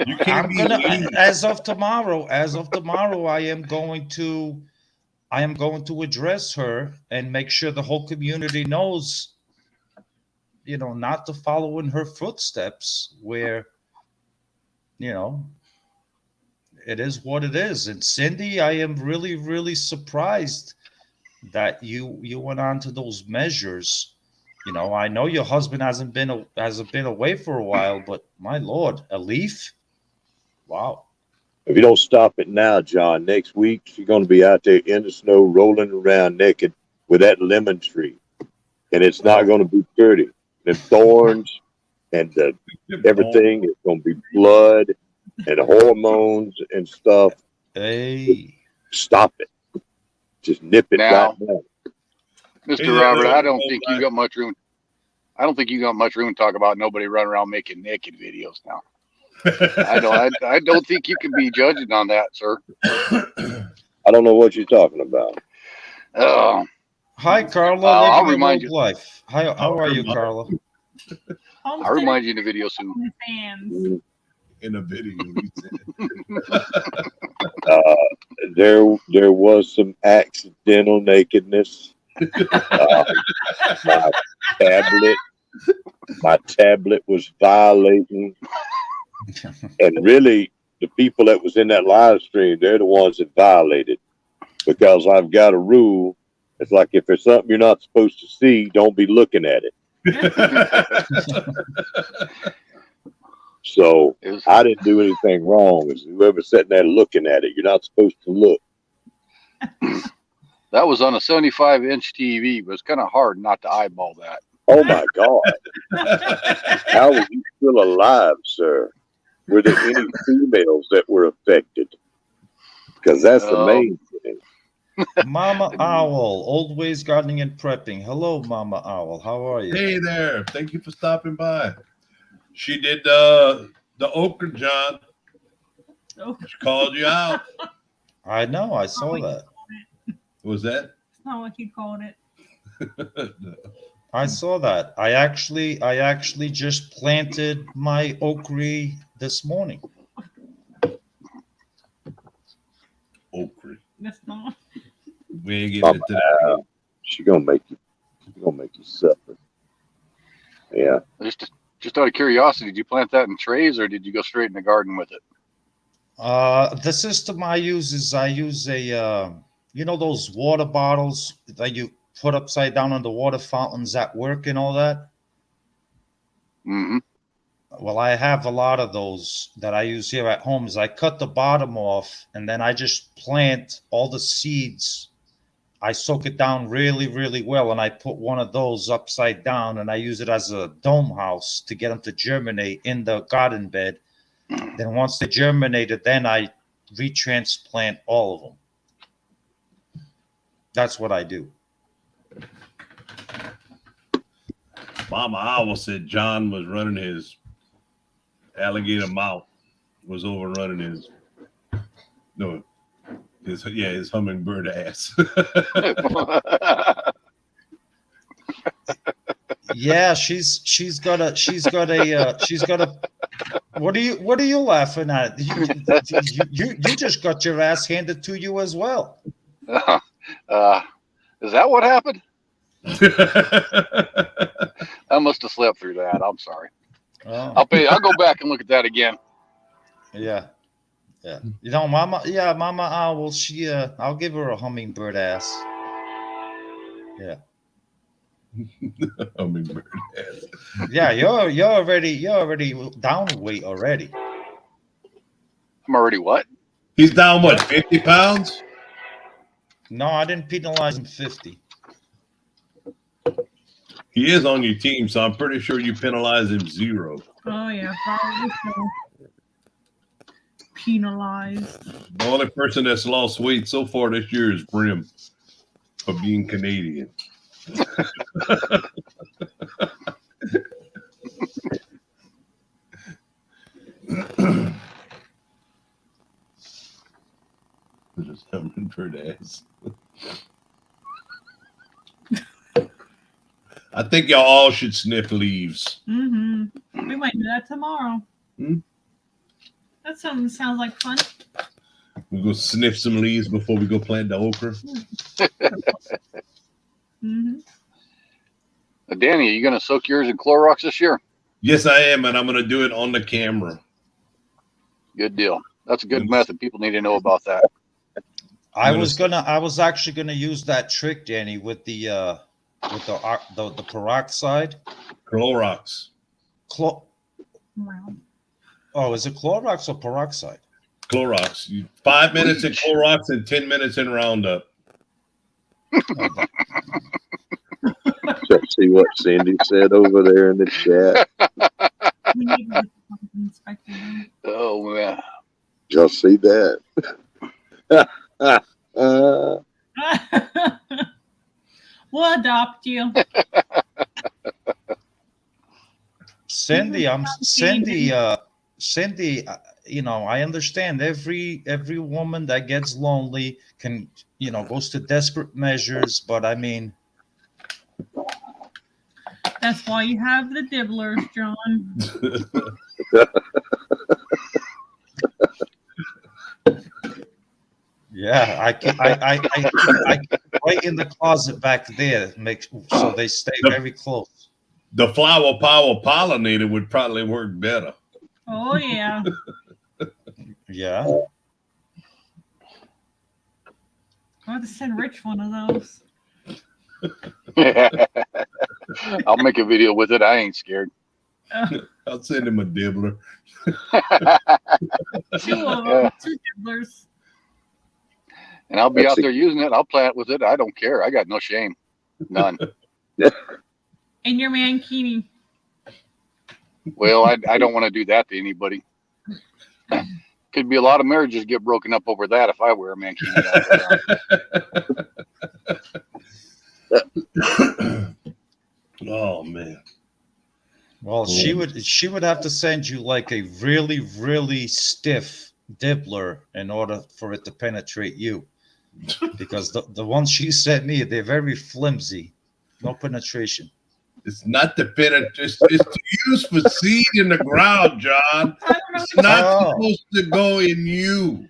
You can't I'm be gonna lean. as of tomorrow, I am going to address her and make sure the whole community knows, not to follow in her footsteps where, it is what it is. And Cindy, I am really, really surprised that you went on to those measures. I know your husband hasn't been away for a while, but my Lord, a leaf? Wow. If you don't stop it now, John, next week she's going to be out there in the snow rolling around naked with that lemon tree. And it's not going to be pretty. The thorns and everything is going to be blood and hormones and stuff. Hey. Stop it. Just nip it Now, right now. Mr. Robert, I don't think you got much room. I don't think you got much room to talk about nobody running around making naked videos now. I don't think you can be judging on that, sir. I don't know what you're talking about. Hi, Carla. I'll remind you. Life. Hi, how are you, Carla? I'll remind you in the video soon. Fans. In a video, he said. There was some accidental nakedness. My tablet was violating, and really, the people that was in that live stream, they're the ones that violated, because I've got a rule. It's like, if there's something you're not supposed to see, don't be looking at it. So I didn't do anything wrong. It's whoever's sitting there looking at it, you're not supposed to look. That was on a 75-inch TV, but it's kind of hard not to eyeball that. Oh my God. How are you still alive, sir? Were there any females that were affected? Because that's the main thing. Mama Owl, Old Ways Gardening and Prepping. Hello, Mama Owl. How are you? Hey there. Thank you for stopping by. She did the okra, John. She called you out. I know. I saw that. Was that? That's not what you called it. I saw that. I actually just planted my okra this morning. Okra. That's not. We ain't getting into that. She's gonna make you suffer. Yeah. Just out of curiosity, did you plant that in trays or did you go straight in the garden with it? The system I use is a those water bottles that you put upside down on the water fountains at work and all that. Mm-hmm. Well, I have a lot of those that I use here at home. Is I cut the bottom off and then I just plant all the seeds. I soak it down really, really well, and I put one of those upside down, and I use it as a dome house to get them to germinate in the garden bed. Then once they germinated, then I retransplant all of them. That's what I do. Mama Owl said John was running his alligator mouth, was overrunning his hummingbird ass. Yeah, she's got a. What are you laughing at? You just got your ass handed to you as well. Is that what happened? I must have slept through that. I'm sorry. Oh. I'll go back and look at that again. Yeah. Mama Owl, I'll give her a hummingbird ass. Yeah. Hummingbird ass. Yeah, you're already down weight already. I'm already what? He's down what, 50 pounds? No, I didn't penalize him 50. He is on your team, so I'm pretty sure you penalize him 0. Oh yeah, probably so. Penalized. The only person that's lost weight so far this year is Brim for being Canadian. Hummingbird ass. I think y'all all should sniff leaves. We might do that tomorrow. Hmm? That sounds like fun. We go sniff some leaves before we go plant the okra. Danny, are you going to soak yours in Clorox this year? Yes, I am, and I'm going to do it on the camera. Good deal. That's a good method. People need to know about that. I was actually gonna use that trick, Danny, with the peroxide. Clorox. Wow. Oh, is it Clorox or peroxide? Clorox. 5 minutes in Clorox and 10 minutes in Roundup. Just see what Cindy said over there in the chat. We need to inspect it. Oh, man. Y'all see that? We'll adopt you. Cindy, Cindy, I understand every woman that gets lonely can, goes to desperate measures, but I mean, That's why you have the dibblers, John. yeah, I right in the closet back there, so they stay very close. The flower power pollinator would probably work better. Oh yeah. Yeah. I'll have to send Rich one of those. I'll make a video with it. I ain't scared. I'll send him a dibbler. Two of them, 2 dibblers. And I'll be out there using it. I'll plant with it. I don't care. I got no shame. None. And your mankini. Well, I don't want to do that to anybody. Could be a lot of marriages get broken up over that if I wear a mankini out there. Oh man. Well, she would have to send you like a really, really stiff dibbler in order for it to penetrate you. Because the ones she sent me, they're very flimsy. No penetration. It's not the penetration. It's to use for seed in the ground, John. It's not supposed to go in you.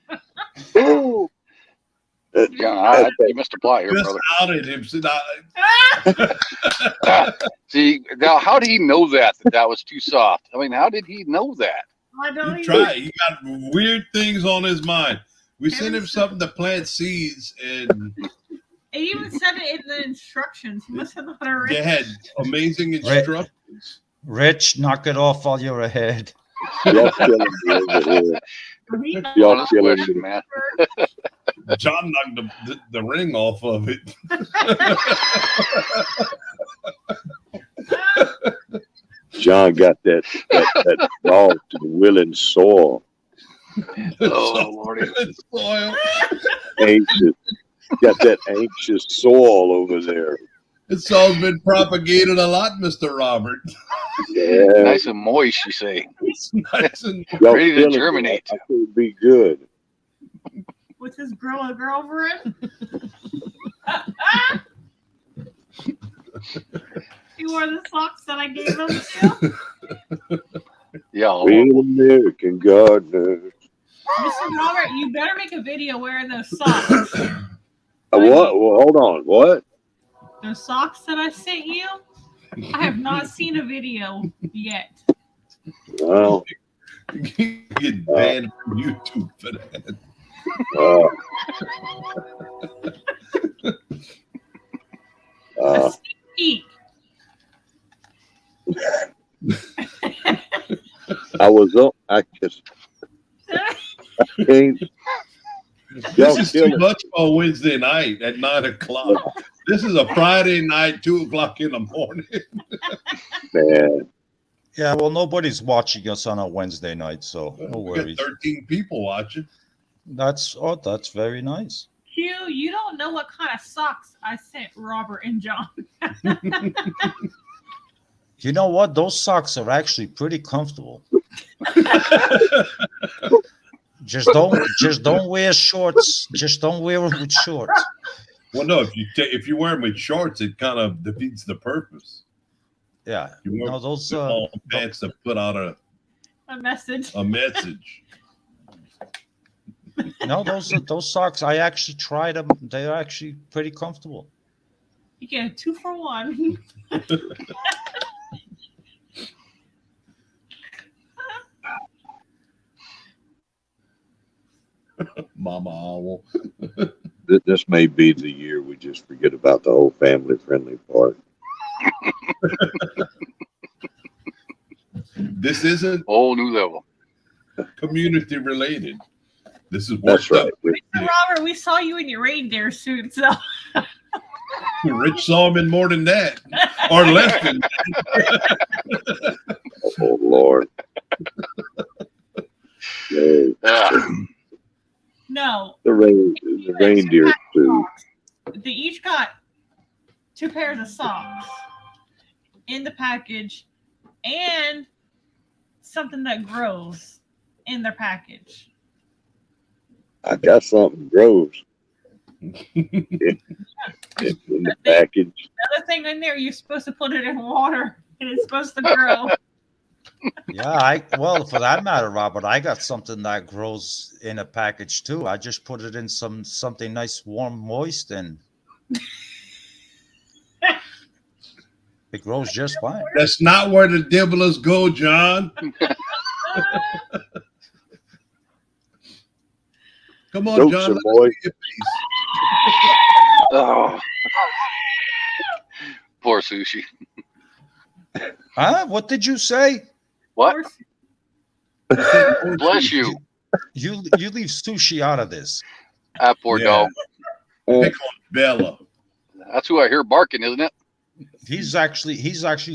Ooh. John, you missed a plot here, Just brother. outed him. See, now how did he know that was too soft? I mean, how did he know that? I don't He even. tried. He got weird things on his mind. We sent him something to plant seeds, and It even said it in the instructions. He must have not read. they had amazing instructions. Rich, knock it off while you're ahead. Y'all killing me over here. Y'all Honest killing question, me. man. John knocked the ring off of it. John got that dog to the willing soil. Oh, Lordy. Soil. Anxious. Got that anxious soil over there. It's all been propagated a lot, Mr. Robert. Yeah. Nice and moist, you say. It's nice and Y'all Ready to feeling it. germinate. I think it'd be good. With his girlfriend. He wore the socks that I gave him too. Yeah. Real American gardener. Mr. Robert, you better make a video wearing those socks. What? Well, hold on. What? Those socks that I sent you, I have not seen a video yet. Well, you get banned from YouTube for that. A sneak I was up. I just can't. Y'all This is too killing. much for Wednesday night at 9 o'clock. This is a Friday night, 2 o'clock in the morning. Man, Yeah, well, nobody's watching us on a Wednesday night, so no We got worries. 13 people watching. That's very nice. Q, you don't know what kind of socks I sent Robert and John. You know what? Those socks are actually pretty comfortable. Just don't wear shorts. Just don't wear them with shorts. Well, no, if you wear them with shorts, it kind of defeats the purpose. Yeah. You wear No, those long pants to put out A message. a message. no, those socks. I actually tried them. They're actually pretty comfortable. You get a 2 for 1. Mama owl. This may be the year we just forget about the whole family-friendly part. This isn't Whole new level. community related. This is That's worked right. up. Robert, we saw you in your reindeer suit, so Rich saw him in more than that, or less than Oh Lord. No, Yeah. no. the reindeer too. They each got 2 pairs of socks in the package and something that grows in their package. I got something gross in the package. The other thing in there, you're supposed to put it in water and it's supposed to grow. Yeah, well, for that matter, Robert, I got something that grows in a package too. I just put it in something nice, warm, moist, and it grows just fine. That's not where the dibblers go, John. Come on, Nope, John. some let us boy. see your face. Oh. Poor sushi. Huh? What did you say? What? Bless you. You leave sushi out of this. Ah, poor Yeah. dog. Pick on Bella. That's who I hear barking, isn't it? He's actually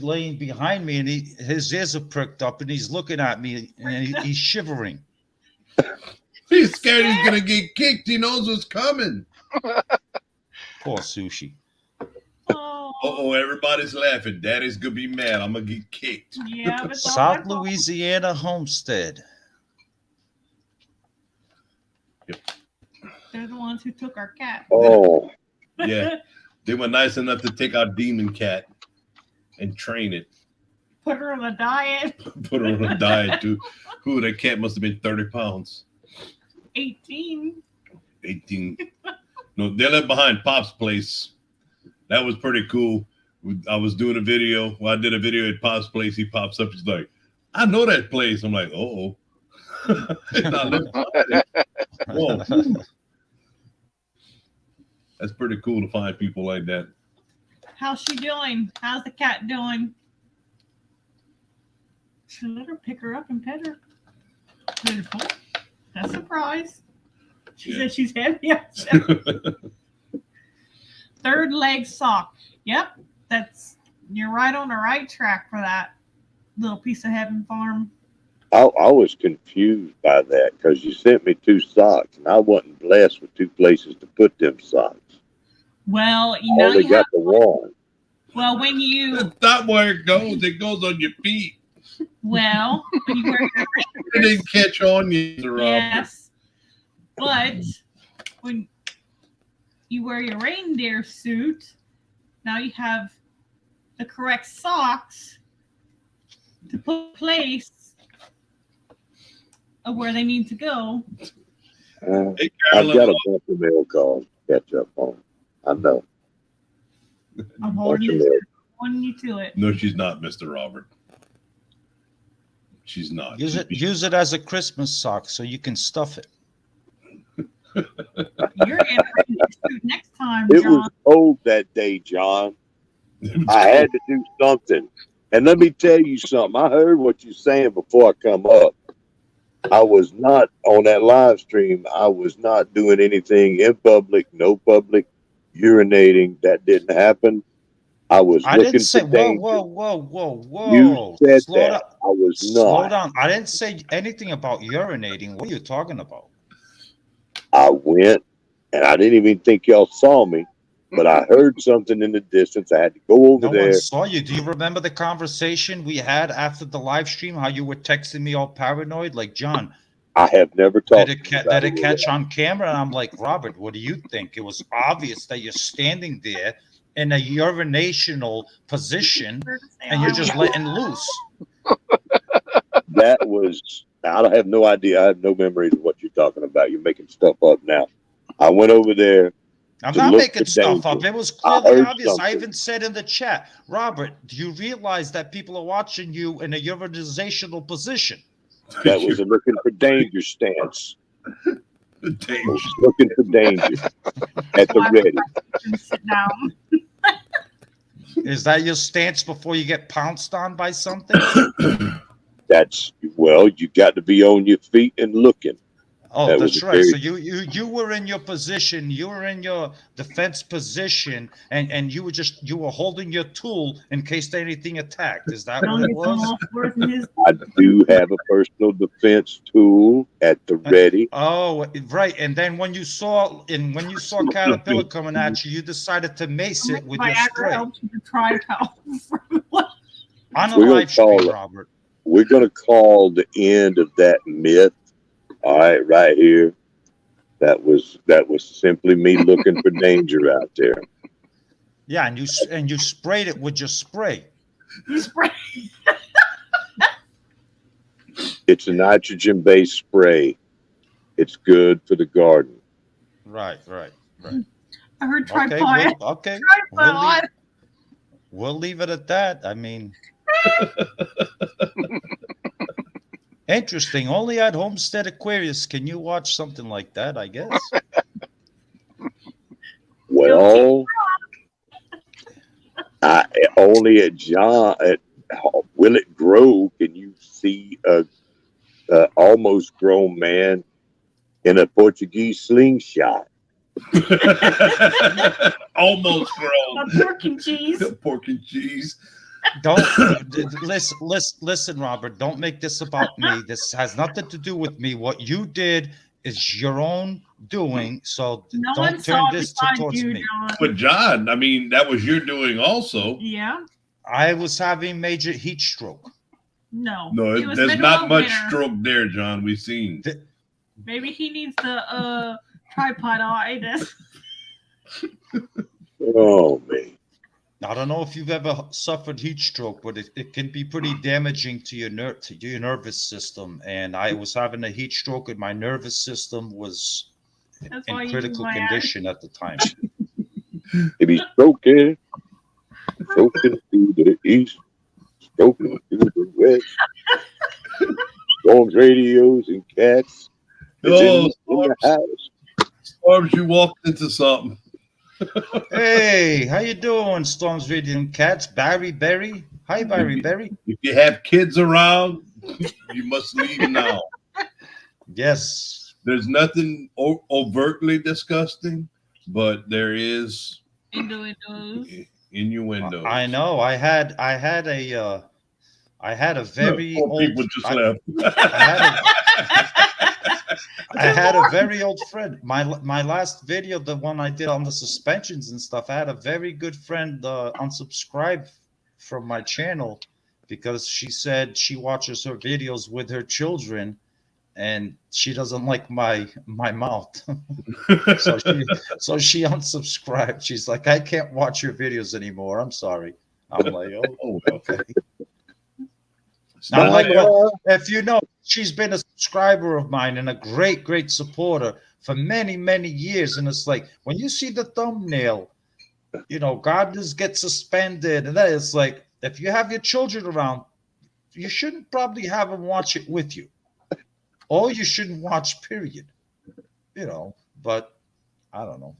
laying behind me, and his ears are pricked up, and he's looking at me, and he's shivering. He's scared he's gonna get kicked. He knows what's coming. Poor sushi. Oh, Everybody's laughing. Daddy's gonna be mad. I'm gonna get kicked. yeah, but it's all South my fault. Louisiana homestead. They're the ones who took our cat. Oh, Yeah. They were nice enough to take our demon cat and train it. Put her on a diet. Put her on a diet too. Ooh, that cat must have been 30 pounds. 18. 18. No, they left behind Pop's place. That was pretty cool. I was doing a video. Well, I did a video at Pop's place. He pops up. He's like, I know that place. I'm like, oh. Whoa. That's pretty cool to find people like that. How's she doing? How's the cat doing? Should let her pick her up and pet her. Beautiful. That's a surprise. She Yeah. said she's heavy. 3rd leg sock. Yep. You're right on the right track for that little piece of heaven farm. I was confused by that because you sent me 2 socks and I wasn't blessed with 2 places to put them socks. Well, I know only you got have. the one. Well, when you That's not where it goes. It goes on your feet. when you wear your It didn't catch on you, Mr. Robert. yes, but when you wear your reindeer suit, now you have the correct socks to put place of where they need to go. Hey, I've got Carolyn, a bunch of mail calls to catch up on. I know. I'm Bunch holding of mail. you to it. no, she's not, Mr. Robert. She's not. Use it as a Christmas sock so you can stuff it. You're in a reindeer suit next time, It John. was cold that day, John. I had to do something. And let me tell you something. I heard what you're saying before I come up. I was not on that live stream. I was not doing anything in public, no public urinating. That didn't happen. I was I looking didn't say. for Whoa, danger. whoa. You said Slow that. down. I was Slow not. down. I didn't say anything about urinating. What are you talking about? I went, and I didn't even think y'all saw me, but I heard something in the distance. I had to go over No there. one saw you. Do you remember the conversation we had after the live stream? How you were texting me all paranoid? Like, John, I have never talked. Did it catch on camera? And I'm like, Robert, what do you think? It was obvious that you're standing there in a urinational position and you're just letting loose. That was. I have no idea. I have no memories of what you're talking about. You're making stuff up now. I went over there. I'm to not look making for stuff danger. up. It was I clearly heard obvious. I something. even said in the chat, Robert, do you realize that people are watching you in a urinational position? That was a looking for danger stance. Danger. I was looking for danger at the ready. Sit down. Is that your stance before you get pounced on by something? That's well, you got to be on your feet and looking. Oh, That that's was a right. So very- you were in your position, you were in your defense position, and you were holding your tool in case anything attacked. Is that what it was? I do have a personal defense tool at the ready. Oh, right. And then when you saw Caterpillar coming at you, you decided to mace it with your Viagra spray helps you to try on a We're gonna live stream, call it. Robert. We're going to call the end of that myth. All right here. That was simply me looking for danger out there. Yeah, and you sprayed it with your spray. You spray. It's a nitrogen-based spray. It's good for the garden. Right. I heard Okay, tripod. okay. Tripod. We'll leave it at that. I mean, interesting. Only at Homestead Aquarius can you watch something like that, I guess. Well, only at Willett Grove can you see a almost grown man in a Portuguese slingshot. Almost grown. A pork and cheese. Pork and cheese. Don't listen, Robert. Don't make this about me. This has nothing to do with me. What you did is your own doing. So No one don't saw turn this besides towards you, me. John. But John, I mean, that was your doing also. Yeah. I was having major heat stroke. No. No, It was there's middle not of much winter. stroke there, John. We've seen. Maybe he needs the tripoditis. Oh man. I don't know if you've ever suffered heat stroke, but it can be pretty damaging to your nervous system. And I was having a heat stroke, and my nervous system was That's why in you critical use my condition at the time. If he's stroking to the east, stroking to the west. Storms, radios, and cats. Oh, It's in the house. Storms, you walked into something. Hey, how you doing, Storms Radiant Cats? Barry Berry? Hi, Barry Berry. If you have kids around, you must leave now. Yes. There's nothing overtly disgusting, but there is innuendo. I know. I had a very Poor old. people just left. I had a very old friend. My last video, the one I did on the suspensions and stuff, I had a very good friend unsubscribe from my channel because she said she watches her videos with her children and she doesn't like my mouth. so she unsubscribed. She's like, I can't watch your videos anymore. I'm sorry. I'm like, oh, okay. I'm like, well, if you know, she's been a subscriber of mine and a great supporter for many years. And it's like, when you see the thumbnail, you know, gardeners get suspended. And that it's like, if you have your children around, you shouldn't probably have them watch it with you. Or you shouldn't watch, period. You know, but I don't know.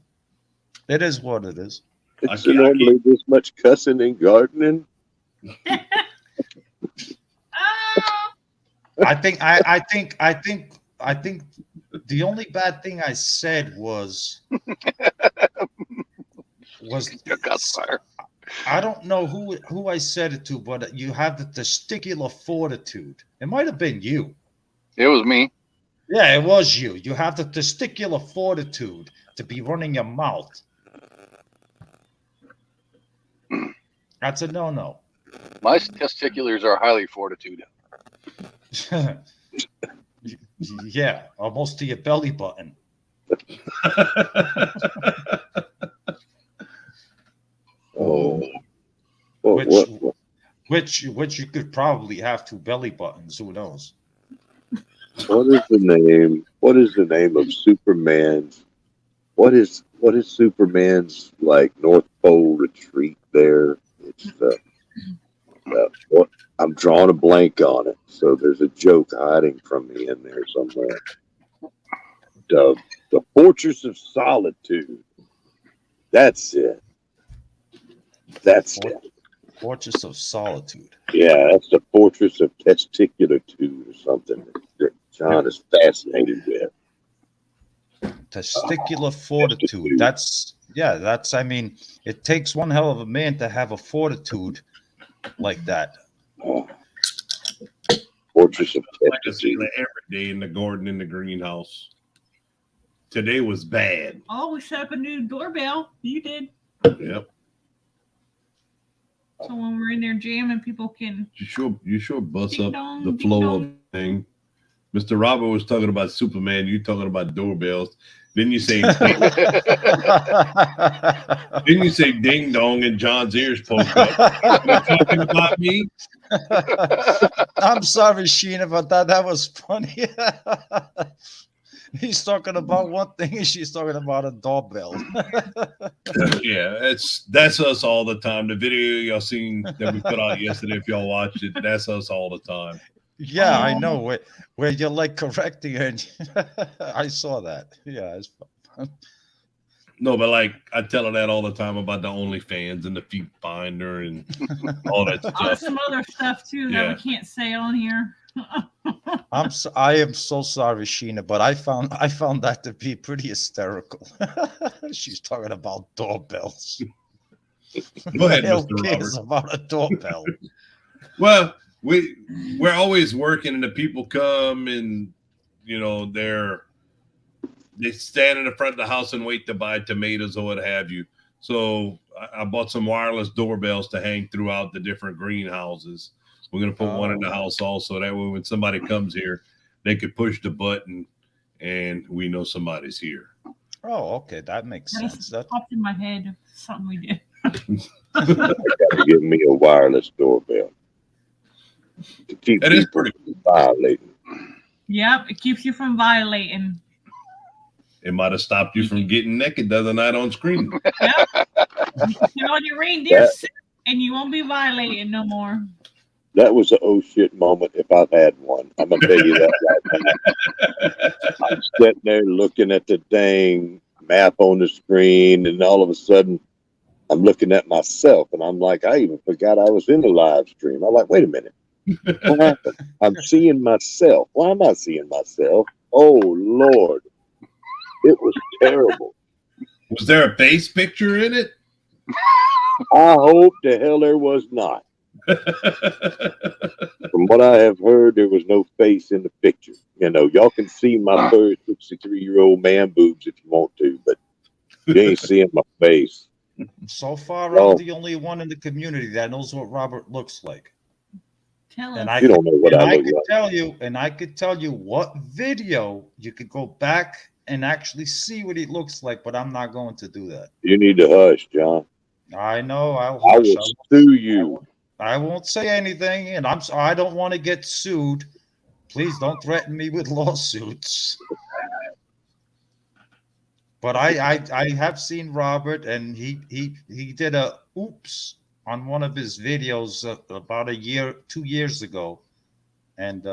It is what it is. It's normally this much cussing and gardening. I think the only bad thing I said was Got fire. I don't know who I said it to, but you have the testicular fortitude. It might have been you. It was me. Yeah, it was you. You have the testicular fortitude to be running your mouth. That's a no-no. My testiculars are highly fortitude. Yeah, almost to your belly button. Oh, Which- what? Which you could probably have two belly buttons. Who knows? What is the name? What is the name of Superman's? What is Superman's like North Pole retreat there? It's what I'm drawing a blank on it. So there's a joke hiding from me in there somewhere. The Fortress of Solitude. That's it. That's it. Fortress of Solitude. Yeah, that's the Fortress of Testicularitude or something that John is fascinated with. Testicular fortitude. That's I mean, it takes one hell of a man to have a fortitude like that. Oh. Fortress of I can see Testicularitude. that every day in the garden in the greenhouse. Today was bad. Oh, we set up a new doorbell. You did. Yep. So when we're in there jamming, people can. You sure bust Ding up dong, the ding flow of dong. thing. Mr. Robert was talking about Superman. You talking about doorbells. Then you say ding dong and John's ears poke up. You talking about me? I'm sorry, Sheena, but that was funny. He's talking about one thing and she's talking about a doorbell. Yeah, that's us all the time. The video y'all seen that we put out yesterday, if y'all watched it, that's us all the time. Yeah, I know where you're like correcting her. I saw that. Yeah, it's fun. No, but like I tell her that all the time about the OnlyFans and the feet finder and all that Oh, stuff. some other stuff too that Yeah. we can't say on here. I am so sorry, Sheena, but I found that to be pretty hysterical. She's talking about doorbells. Go ahead, Who Mr. cares Robert. about a doorbell? Well, we're always working, and the people come, and you know they stand in the front of the house and wait to buy tomatoes or what have you. So I bought some wireless doorbells to hang throughout the different greenhouses. We're gonna put one in the house also. That way, when somebody comes here, they could push the button, and we know somebody's here. Oh, okay, that makes sense. That Popped in my head. Something we did. Gotta give me a wireless doorbell to keep That is people pretty from violating. Yep, it keeps you from violating. It might have stopped you from getting naked the other night on screen. Yep. You can put on your reindeer That- suit and you won't be violating no more. That was a oh shit moment if I've had one. I'm gonna tell you that right now. I'm sitting there looking at the dang map on the screen, and all of a sudden, I'm looking at myself, and I'm like, I even forgot I was in the live stream. I'm like, wait a minute, what happened? I'm seeing myself. Why am I seeing myself? Oh Lord, it was terrible. Was there a face picture in it? I hope the hell there was not. From what I have heard, there was no face in the picture. You know, y'all can see my 63-year-old man boobs if you want to, but you ain't seeing my face. so far No. I'm the only one in the community that knows what Robert looks like. Tell And us. I You don't know what and I I look could like. tell you, and I could tell you what video you could go back and actually see what he looks like, but I'm not going to do that. You need to hush, John. I know. I'll I hush. will sue you. I won't say anything, and I don't want to get sued. Please don't threaten me with lawsuits. But I have seen Robert, and he did a oops on one of his videos about 2 years ago, and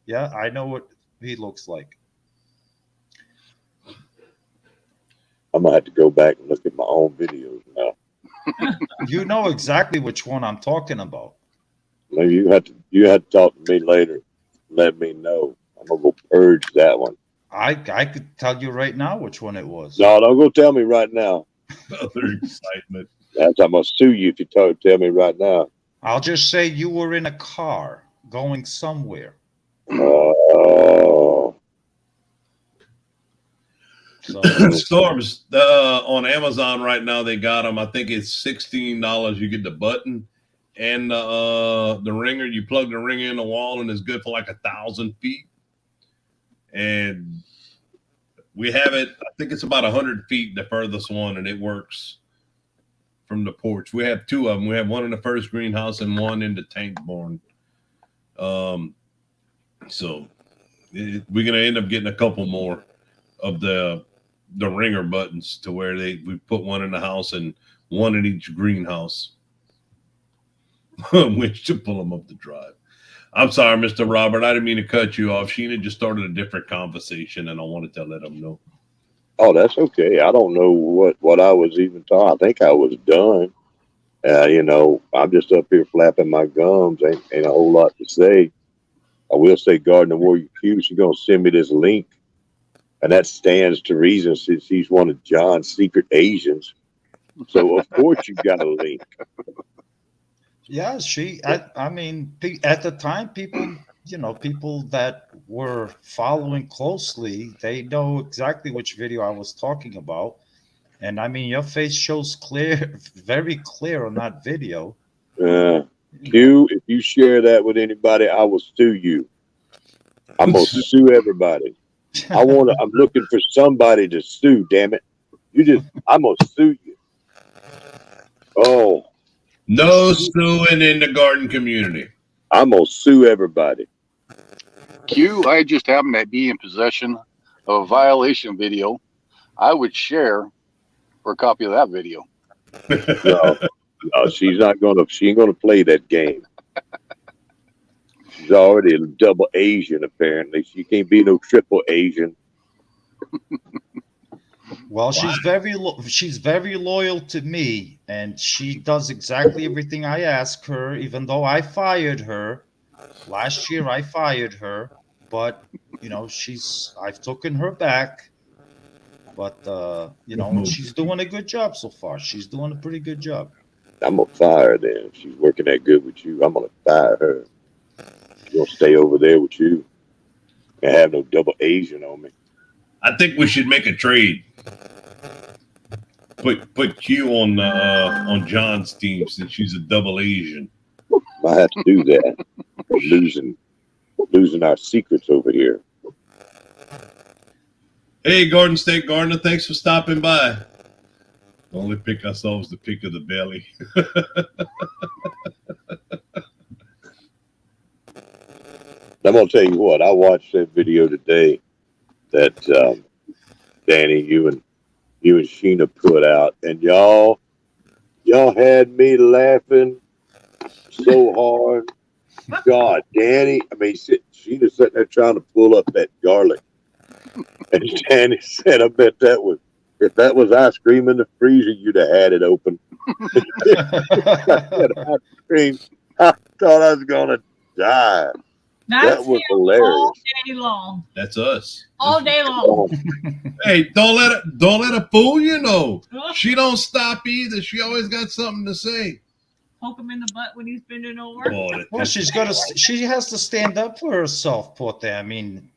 yeah, I know what he looks like. I'm gonna have to go back and look at my own videos now. You know exactly which one I'm talking about. Maybe you have to talk to me later. Let me know. I'm gonna go purge that one. I could tell you right now which one it was. No, don't go tell me right now. Other excitement. I'm gonna sue you if you tell me right now. I'll just say you were in a car going somewhere. Oh, So Storms on Amazon right now. They got them. I think it's $16. You get the button and the ringer. You plug the ringer in the wall, and it's good for like 1,000 feet. and we have it. I think it's about 100 feet, the furthest one, and it works from the porch. We have two of them. We have one in the first greenhouse and one in the tank barn. So we're gonna end up getting a couple more of the ringer buttons to where we put one in the house and one in each greenhouse, which to pull them up the drive. I'm sorry, Mr. Robert. I didn't mean to cut you off. Sheena just started a different conversation, and I wanted to let them know. Oh, that's okay. I don't know what I was even talking. I think I was done. I'm just up here flapping my gums. Ain't a whole lot to say. I will say, Garden of Warrior Q, she's going to send me this link. And that stands to reason since he's one of John's secret Asians. So, of course, you got a link. Yeah, I mean, at the time, people that were following closely, they know exactly which video I was talking about. And I mean, your face shows very clear on that video. Q, if you share that with anybody, I will sue you. I'm going to sue everybody. I'm looking for somebody to sue, damn it. I'm going to sue you. Oh. No suing in the garden community. I'm going to sue everybody. Q, I just happen to be in possession of a violation video. I would share for a copy of that video. No, she ain't going to play that game. She's already a double Asian, apparently. She can't be no triple Asian. Well, she's very loyal to me, and she does exactly everything I ask her. Even though I fired her last year, but I've taken her back. But she's doing a good job so far. She's doing a pretty good job. I'm gonna fire her then. If she's working that good with you, I'm gonna fire her. She's gonna stay over there with you. Can't have no double Asian on me. I think we should make a trade. Put Q on John's team since she's a double Asian. Might have to do that. We're losing our secrets over here. Hey, Garden State Gardener, thanks for stopping by. Only pick ourselves the pick of the belly. I'm gonna tell you what. I watched that video today that Danny, you and Sheena put out, and y'all had me laughing so hard. God, Danny, I mean, Sheena's sitting there trying to pull up that garlic, and Danny said, "I bet if that was ice cream in the freezer, you'd have had it open." I said, ice cream. I thought I was gonna die. That was hilarious. All day long. That's us. All day long. Hey, don't let her fool you. She don't stop either. She always got something to say. Poke him in the butt when he's bending over. Well, she has to stand up for herself, poor thing. I mean,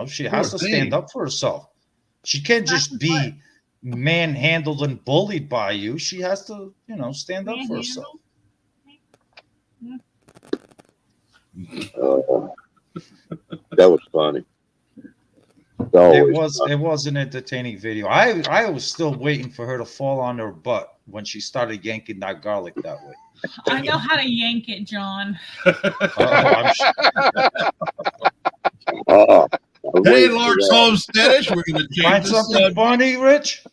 she has to stand up for herself. She can't just be manhandled and bullied by you. She has to, stand up for herself. That was funny. It was an entertaining video. I was still waiting for her to fall on her butt when she started yanking that garlic that way. I know how to yank it, John. I'm sure. Hey, Lark's Homesteadish, we're going to change Find something funny, Rich?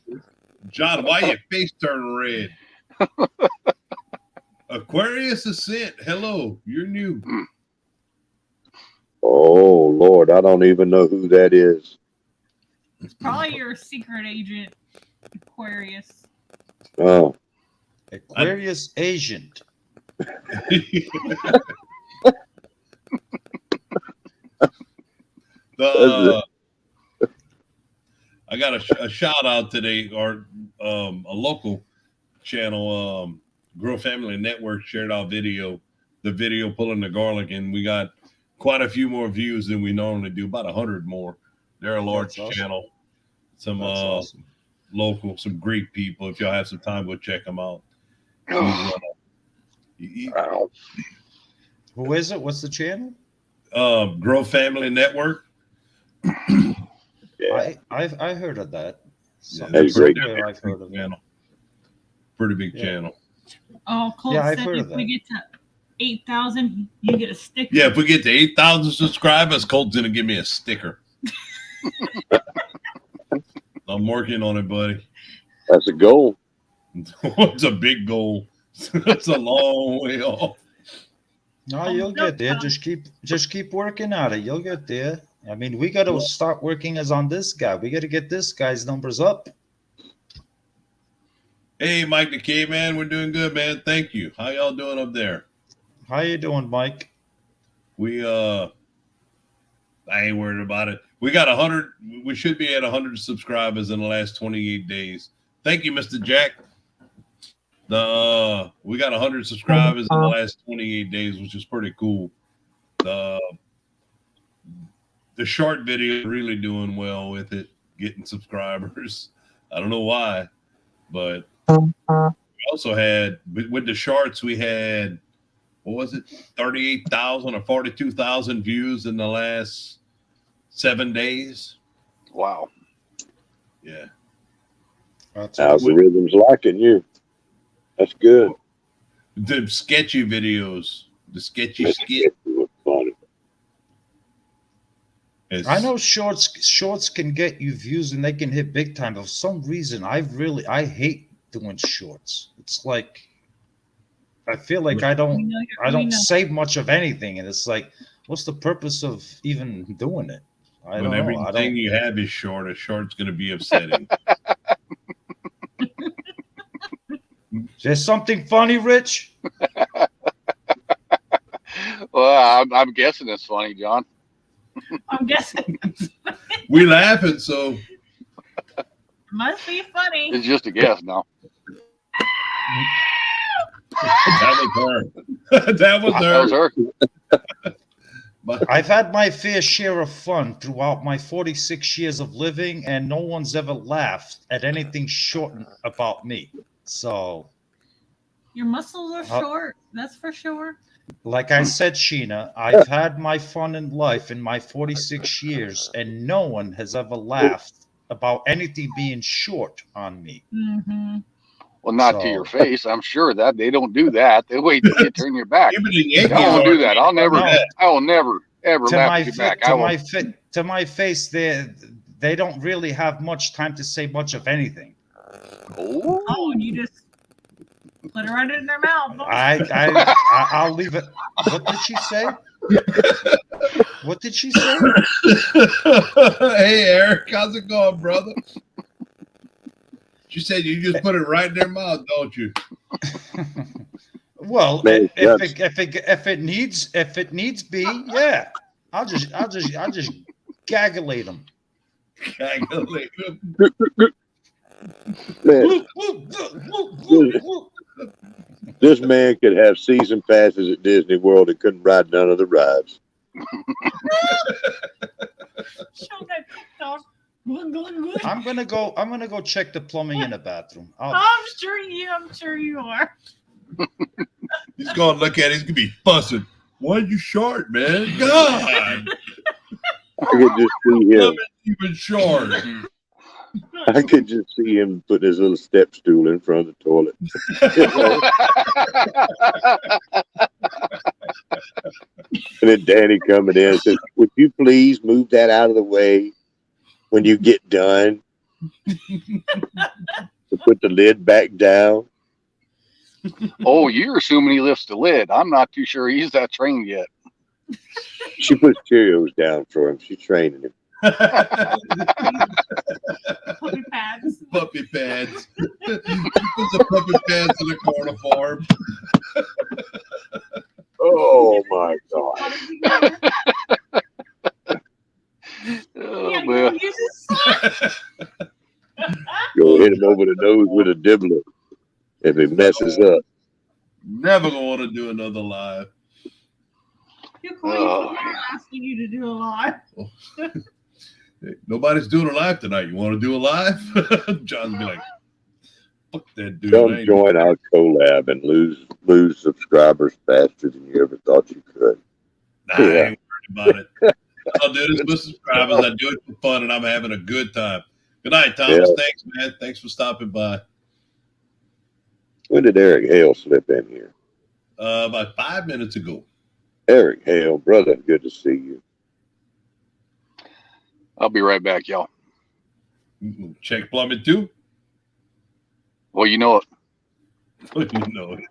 John, why your face turn red? Aquarius Ascent, hello, you're new. Oh, Lord, I don't even know who that is. It's probably your secret agent, Aquarius. Oh. Aquarius agent. I got a shout out today, or a local channel, Grow Family Network shared our video, the video pulling the garlic, and we got quite a few more views than we normally do, about 100 more. They're a large channel. Some awesome. Local, some great people. If y'all have some time, go check them out. Who is it? What's the channel? Grow Family Network. Yeah. I heard of that. Yeah, That's great. Somewhere I've heard of that. channel. Pretty big Yeah. channel. Oh, Colt Yeah, I've said heard if of we that. get to 8,000, you get a sticker. Yeah, if we get to 8,000 subscribers, Colt's gonna give me a sticker. I'm working on it, buddy. That's a goal. It's a big goal. It's a long way off. No, you'll get there. Just keep working at it. You'll get there. I mean, we got to start working as on this guy. We got to get this guy's numbers up. Hey, Mike the K-Man, we're doing good, man. Thank you. How y'all doing up there? How you doing, Mike? We I ain't worried about it. We got 100. We should be at 100 subscribers in the last 28 days. Thank you, Mr. Jack. We got 100 subscribers in the last 28 days, which is pretty cool. The short video really doing well with it, getting subscribers. I don't know why, but we also had with the shorts, we had, what was it, 38,000 or 42,000 views in the last 7 days. Wow. Yeah. That's awesome. Algorithm's liking you. That's good. The sketchy videos, the sketchy That's skit. funny. I know shorts can get you views and they can hit big time. But for some reason, I hate doing shorts. It's like I feel like I don't say much of anything, and it's like, what's the purpose of even doing it? I When don't know. everything you have is short, a short's going to be upsetting. There's something funny, Rich? Well, I'm guessing it's funny, John. I'm guessing. We laughing, so Must be funny. It's just a guess now. that was her. That was That was her. her. I've had my fair share of fun throughout my 46 years of living, and no one's ever laughed at anything short about me. So, Your muscles are short. That's for sure. like I said, Sheena, I've had my fun in life in my 46 years, and no one has ever laughed about anything being short on me. Mm-hmm. Well, not to your face. I'm sure that they don't do that. They wait till you turn your back. Even the I Yankees won't do already- that. I will never ever To laugh my, at your fa- back. to my face, they don't really have much time to say much of anything. Oh, and you just put it right in their mouth. I'll leave it. What did she say? What did she say? Hey, Eric, how's it going, brother? She said you just put it right in their mouth, don't you? Well, Man, if it needs be, yeah, I'll just gagulate them. Man, this man could have season passes at Disney World and couldn't ride none of the rides. Show that TikTok. Glug, glug, glug. I'm gonna go check the plumbing in the bathroom. I'm sure you are. He's going to look at it. He's going to be fussing. Why are you short, man? God. I could just see him. Even short. I could just see him putting his little step stool in front of the toilet. And then Danny coming in and says, "Would you please move that out of the way when you get done to put the lid back down?" Oh, you're assuming he lifts the lid. I'm not too sure he's that trained yet. She puts Cheerios down for him. She's training him. Puppy pads. Puppy pads. He puts the puppy pads in the corner for him. Oh my God. Oh, Yeah, man. you use his sock. Go hit him over the nose with a dibbler if he messes up. Never going to want to do another live. You're going asking you to do a lot. Nobody's doing a live tonight. You want to do a live? John's be like, fuck that dude. I Come ain't- join our collab and lose subscribers faster than you ever thought you could. Nah, I ain't worried about it. I'll do this with subscribers. I do it for fun, and I'm having a good time. Good night, Thomas. Yeah. Thanks, man. Thanks for stopping by. When did Eric Hale slip in here? About 5 minutes ago. Eric Hale, brother, good to see you. I'll be right back, y'all. Check plumbing too. Well, you know it. You know it.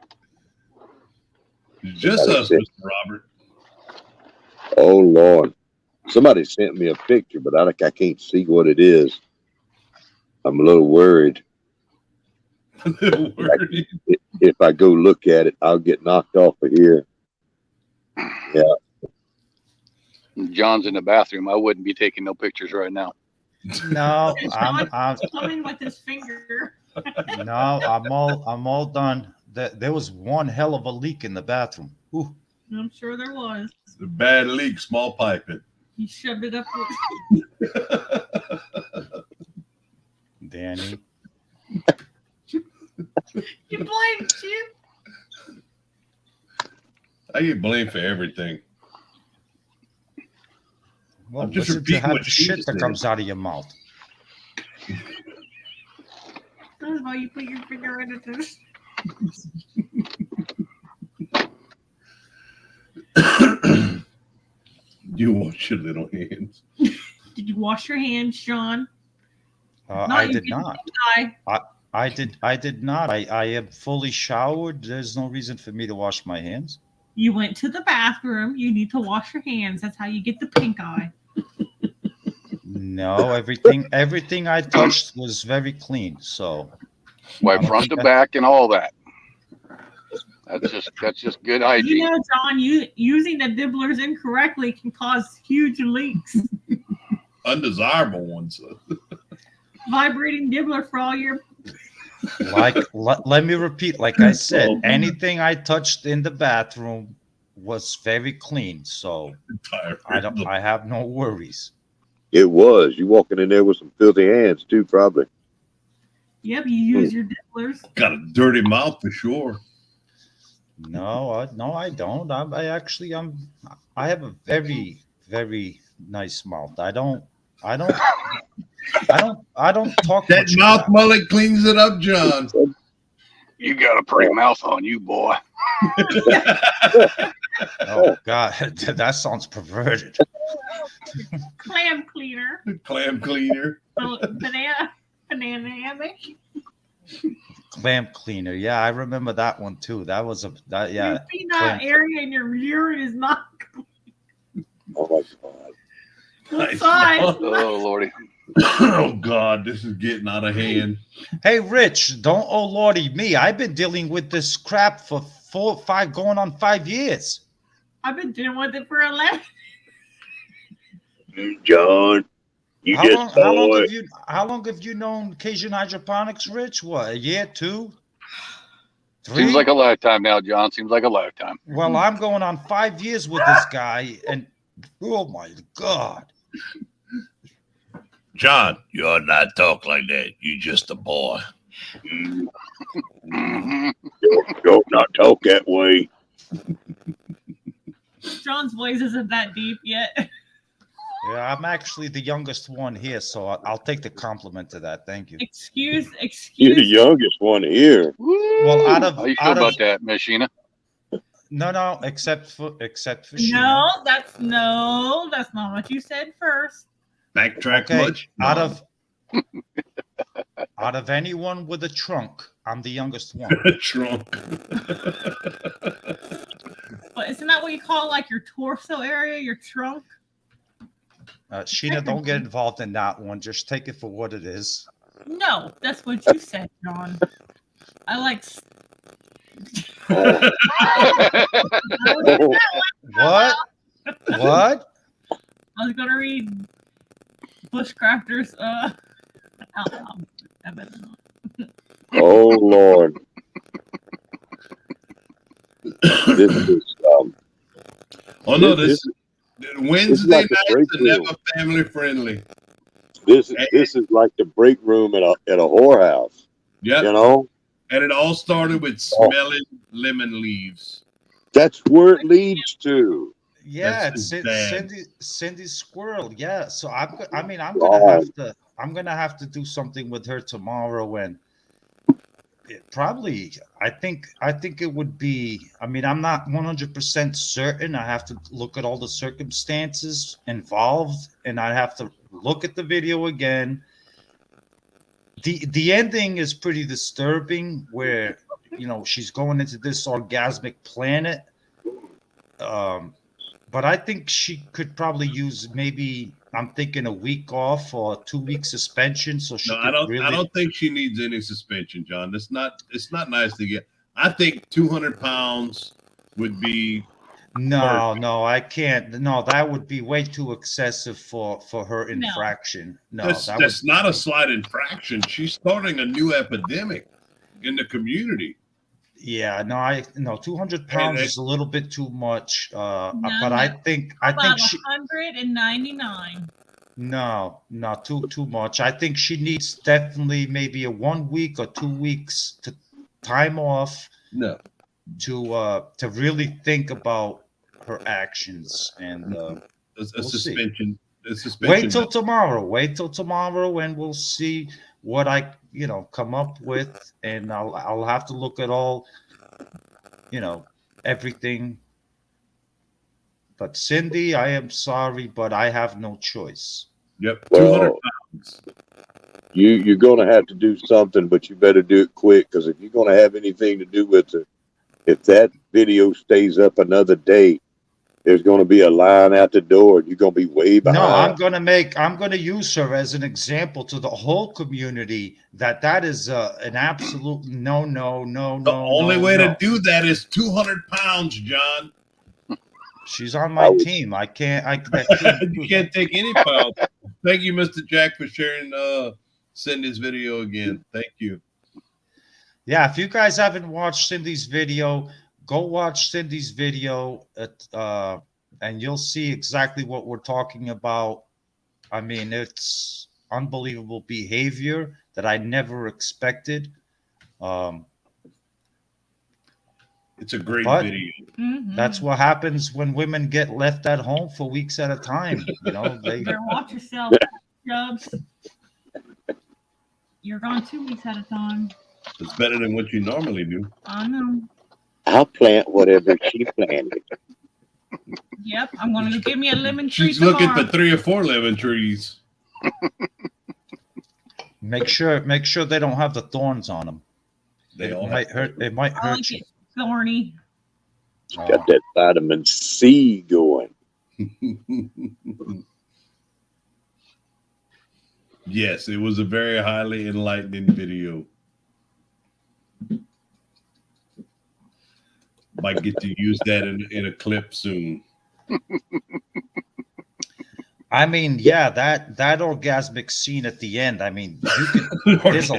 It's just us, Mr. Robert. Oh Lord, somebody sent me a picture, but I can't see what it is. I'm a little worried. Word. If I go look at it, I'll get knocked off of here. John's in the bathroom. I wouldn't be taking no pictures right now. No, I'm coming with his finger. I'm all done. There was one hell of a leak in the bathroom. Ooh. I'm sure there was. The bad leak, small piping. He shoved it up. Danny. You blamed you. I get blamed for everything. Well, I'm just listen to repeating half what the she shit just that said. comes out of your mouth. That's why you put your finger in it. You wash your little hands. Did you wash your hands, Sean? I did you not. didn't. I did not. I am fully showered. There's no reason for me to wash my hands. You went to the bathroom. You need to wash your hands. That's how you get the pink eye. No, everything I touched was very clean. So Wipe front to back and all that. That's just good hygiene. You know, John, using the dibblers incorrectly can cause huge leaks. Undesirable ones. Vibrating dibbler for all your. Let me repeat. Like I said, anything I touched in the bathroom was very clean. So I have no worries. It was. You walking in there with some filthy hands too, probably. Yep, you use your dibblers. Got a dirty mouth for sure. No, I don't. I have a very, very nice mouth. I don't talk That much mouth crap. mullet cleans it up, John. You got a pretty mouth on you, boy. Oh God, that sounds perverted. Clam cleaner. Clam cleaner. Banana hammock. Clam cleaner. Yeah, I remember that one too. That was yeah. Your peanut area in your urine is not Oh my God. good size. Oh Lordy. Oh God, this is getting out of hand. Hey, Rich, don't oh lordy me. I've been dealing with this crap for going on 5 years. I've been dealing with it for 11. John, you just saw it. How long have you known Cajun Hydroponics, Rich? What, a year, 2, 3? Seems like a lifetime now, John. Seems like a lifetime. Well, I'm going on 5 years with this guy, and oh my God. John, you ought not talk like that. You just a boy. Mhm. Don't not talk that way. John's voice isn't that deep yet. Yeah, I'm actually the youngest one here, so I'll take the compliment to that. Thank you. Excuse. You're the youngest one here. Well, How you feel about that, Miss Sheena? No, except for Sheena. No, that's not what you said first. Backtrack Okay, much? out of anyone with a trunk, I'm the youngest one. Trunk. But isn't that what you call like your torso area, your trunk? Sheena, don't get involved in that one. Just take it for what it is. No, that's what you said, John. I like. What? What? I was gonna read Bushcrafters. Out loud. I better not. Oh Lord. This is Oh no, This- this Wednesday like a nights break are never room. family friendly. this is like the break room at a whorehouse. Yep. You know? And it all started with smelling lemon leaves. That's where it leads to. Yeah, That's it's bad. Cindy Squirrel. Yeah, so I'm God. gonna have to do something with her tomorrow, and probably I think it would be. I mean, I'm not 100% certain. I have to look at all the circumstances involved, and I have to look at the video again. The ending is pretty disturbing, where she's going into this orgasmic planet. Um, but I think she could probably use, maybe I'm thinking, a week off or 2 week suspension, so No, she could I really. don't think she needs any suspension, John. It's not nice to get. I think 200 pounds would be No, perfect. no, I can't. No, that would be way too excessive for her No. infraction. No, that would. That's not a slight infraction. She's starting a new epidemic in the community. Yeah, no, I no, 200 And pounds is a little bit too much. No, But no. I think How I think about she 199? no, not too much. I think she needs definitely maybe a 1 week or 2 weeks to time off no, to really think about her actions, and a we'll see. suspension. A Wait suspension. till tomorrow. Wait till tomorrow, and we'll see what I come up with, and I'll have to look at all everything. But Cindy, I am sorry, but I have no choice. Yep, 200 Well, pounds. you're gonna have to do something, but you better do it quick, because if you're gonna have anything to do with it, if that video stays up another day, there's gonna be a line out the door, and you're gonna be way No, behind. I'm gonna use her as an example to the whole community that is an absolute no, no, no, The no, only no, way to no. do that is 200 pounds, John. She's on I my would- team. I can't. I can't do You that. can't take any pounds. Thank you, Mr. Jack, for sharing Cindy's video again. Thank you. Yeah, if you guys haven't watched Cindy's video, go watch Cindy's video and you'll see exactly what we're talking about. I mean, it's unbelievable behavior that I never expected. Um, It's a great But- video. Mhm. that's what happens when women get left at home for weeks at a time. They You better watch yourself, Jubs. You're gone 2 weeks at a time. It's better than what you normally do. I know. I'll plant whatever she planted. Yep, I'm going to give me a lemon tree She's looking tomorrow. for 3 or 4 lemon trees. make sure they don't have the thorns on them. They all It might have. hurt. It might I hurt like you. it thorny. Got that vitamin C going. Yes, it was a very highly enlightening video. Might get to use that in a clip soon. I mean, yeah, that orgasmic scene at the end. I mean, you could. There's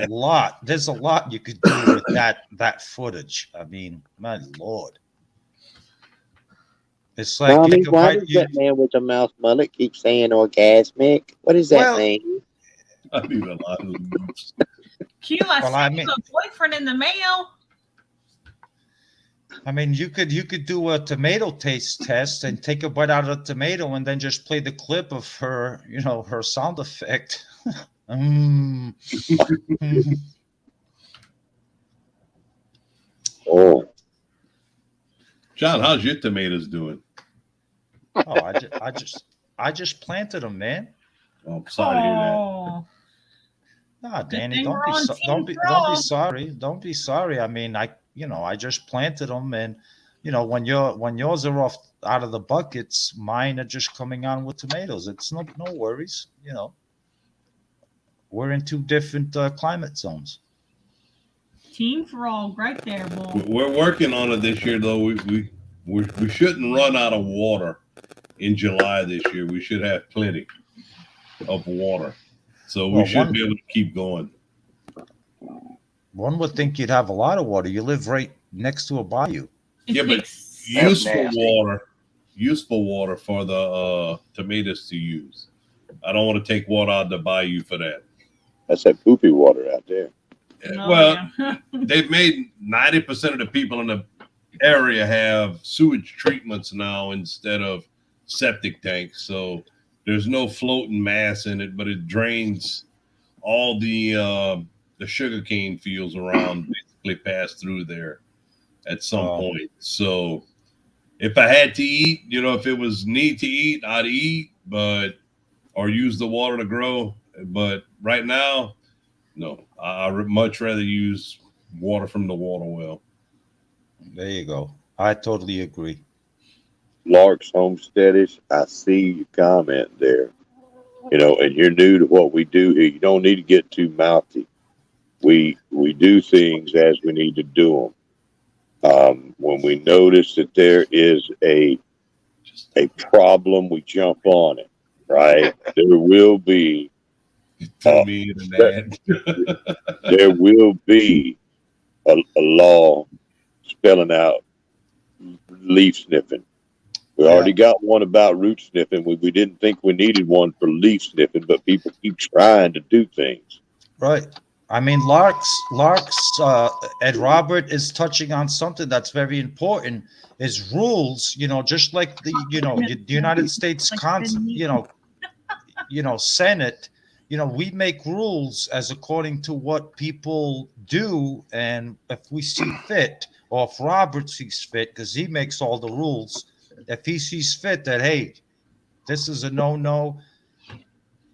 a lot you could do with that footage. I mean, my lord, it's like Mommy, you why could, does that man with the mouth mullet keep saying orgasmic? What does that Well- mean? I need a lot of loops. Q, I Well, sent I you mean- a boyfriend in the mail. I mean, you could do a tomato taste test and take a bite out of the tomato and then just play the clip of her, her sound effect. Mm. Oh, John, how's your tomatoes doing? Oh, I just planted them, man. Oh, I'm sorry to hear that. Oh, Nah, Danny, thing don't we're be, on so, Team don't be Pro. sorry. Don't be sorry. I mean, I just planted them, and when yours are off out of the buckets, mine are just coming on with tomatoes. It's no worries. We're in two different climate zones. Team Frog right there, boy. We're working on it this year, though. We shouldn't run out of water in July this year. We should have plenty of water, so we Well, should be able to keep going. One would think you'd have a lot of water. You live right next to a bayou. It Yeah, but takes Useful water for the tomatoes to use. I don't want to take water out of the bayou for that. that's that poopy water out there. Oh, Well, yeah. they've made 90% of the people in the area have sewage treatments now instead of septic tank, so there's no floating mass in it, but it drains all the sugarcane fields around. Basically, pass through there at some point. So if I had to eat, if it was need to eat, I'd eat, or use the water to grow. But right now, no, I would much rather use water from the water well. There you go. I totally agree. Lark's Homesteadish, I see your comment there. And you're new to what we do here. You don't need to get too mouthy. We do things as we need to do them. When we notice that there is a problem, we jump on it. Right? There will be. There will be a law spelling out leaf sniffing. We already got one about root sniffing. We didn't think we needed one for leaf sniffing, but people keep trying to do things. Right. I mean, Lark's, Ed Robert is touching on something that's very important. Is rules. Just like the United States Senate. We make rules as according to what people do, and if we see fit, or if Robert sees fit, because he makes all the rules. If he sees fit that, hey, this is a no,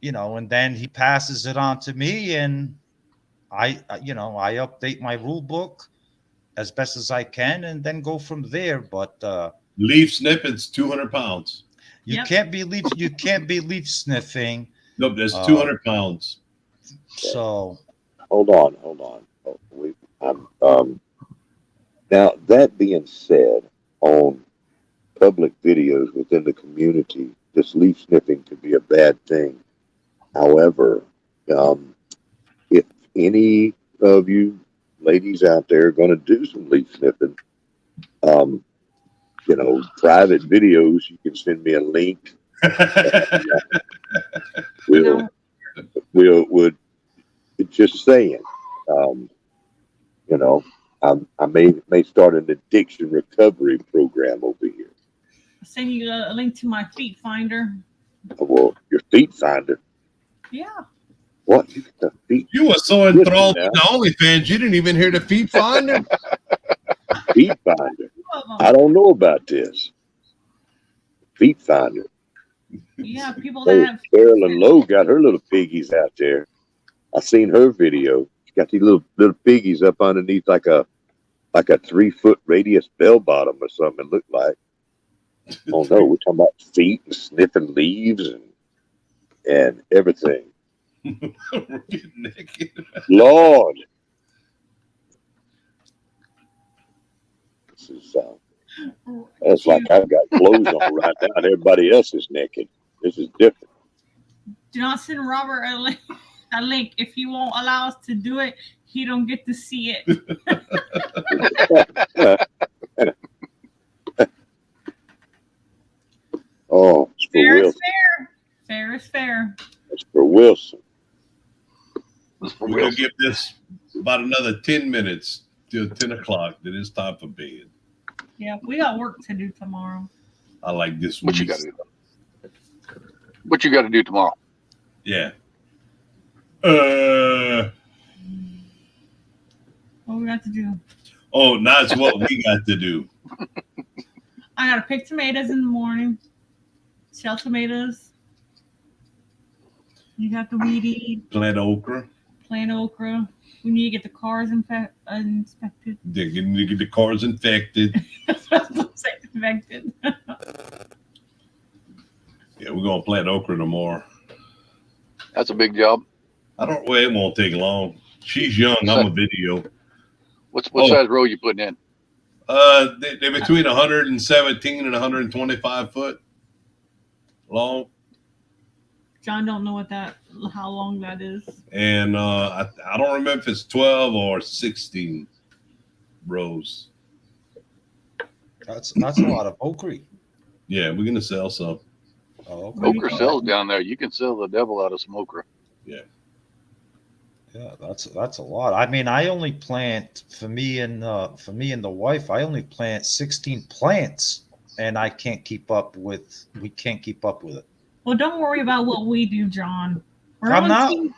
and then he passes it on to me, and I update my rule book as best as I can, and then go from there. But leaf snipping's 200 pounds. You can't be leaf sniffing. Nope, that's 200 pounds. So hold on. Now that being said, on public videos within the community, this leaf sniffing could be a bad thing. However, if any of you ladies out there are going to do some leaf sniffing, private videos, you can send me a link. Would just saying, I may start an addiction recovery program over here. I'll send you a link to my feet finder. Well, your feet finder. Yeah. What? You got feet? You were so enthralled with the OnlyFans, you didn't even hear the feet finder. Feet finder. I don't know about this. Feet finder. Yeah, people that have Carolyn Lowe got her little piggies out there. I seen her video. She got these little piggies up underneath like a 3-foot radius bell bottom or something. It looked like. Oh no, we're talking about feet and sniffing leaves and everything. We're getting naked. Lord, this is it's like I've got clothes on right now and everybody else is naked. This is different. Do not send Robert a link. If he won't allow us to do it, he don't get to see it. Oh, it's for Fair is Wilson. fair. Fair is fair. It's for Wilson. We're going to give this about another 10 minutes till 10 o'clock. Then it's time for bed. Yeah, we got work to do tomorrow. I like this one. What you got to do? What you got to do tomorrow? Yeah. What we got to do? Oh, that's what we got to do. I got to pick tomatoes in the morning. Shell tomatoes. You have to weed eat. Plant okra. Plant okra. We need to get the cars inspected. They need to get the cars infected. Infected. Yeah, we're going to plant okra tomorrow. That's a big job. Well, it won't take long. She's young. I'm a video. What size row you putting in? They're between 117 and 125 foot long. John don't know how long that is. And I don't remember if it's 12 or 16 rows. That's a lot of okra. Yeah, we're gonna sell some. Oh, okay. Okra sells down there. You can sell the devil out of some okra. Yeah. Yeah, that's a lot. I mean, I only plant for me and the wife. I only plant 16 plants and I can't keep up with. We can't keep up with it. Well, don't worry about what we do, John. We're I'm on not. team-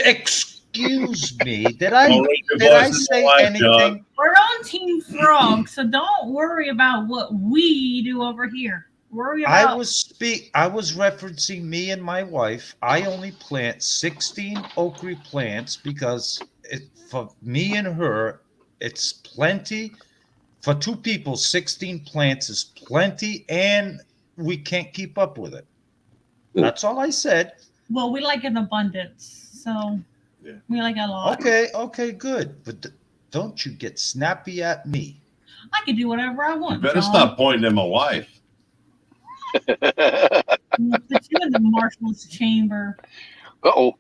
Excuse me. Did I Don't raise your did I voice to say my wife, anything? John. We're on Team Frog, so don't worry about what we do over here. Worry I about was referencing me and my wife. I only plant 16 okra plants because for me and her, it's plenty. For two people, 16 plants is plenty, and we can't keep up with it. That's all I said. well, we like an abundance, so Yeah. we like a lot. Okay, good. But don't you get snappy at me. I can do whatever I You want. better John. stop pointing at my wife. We'll put you in the marshal's chamber. Uh-oh.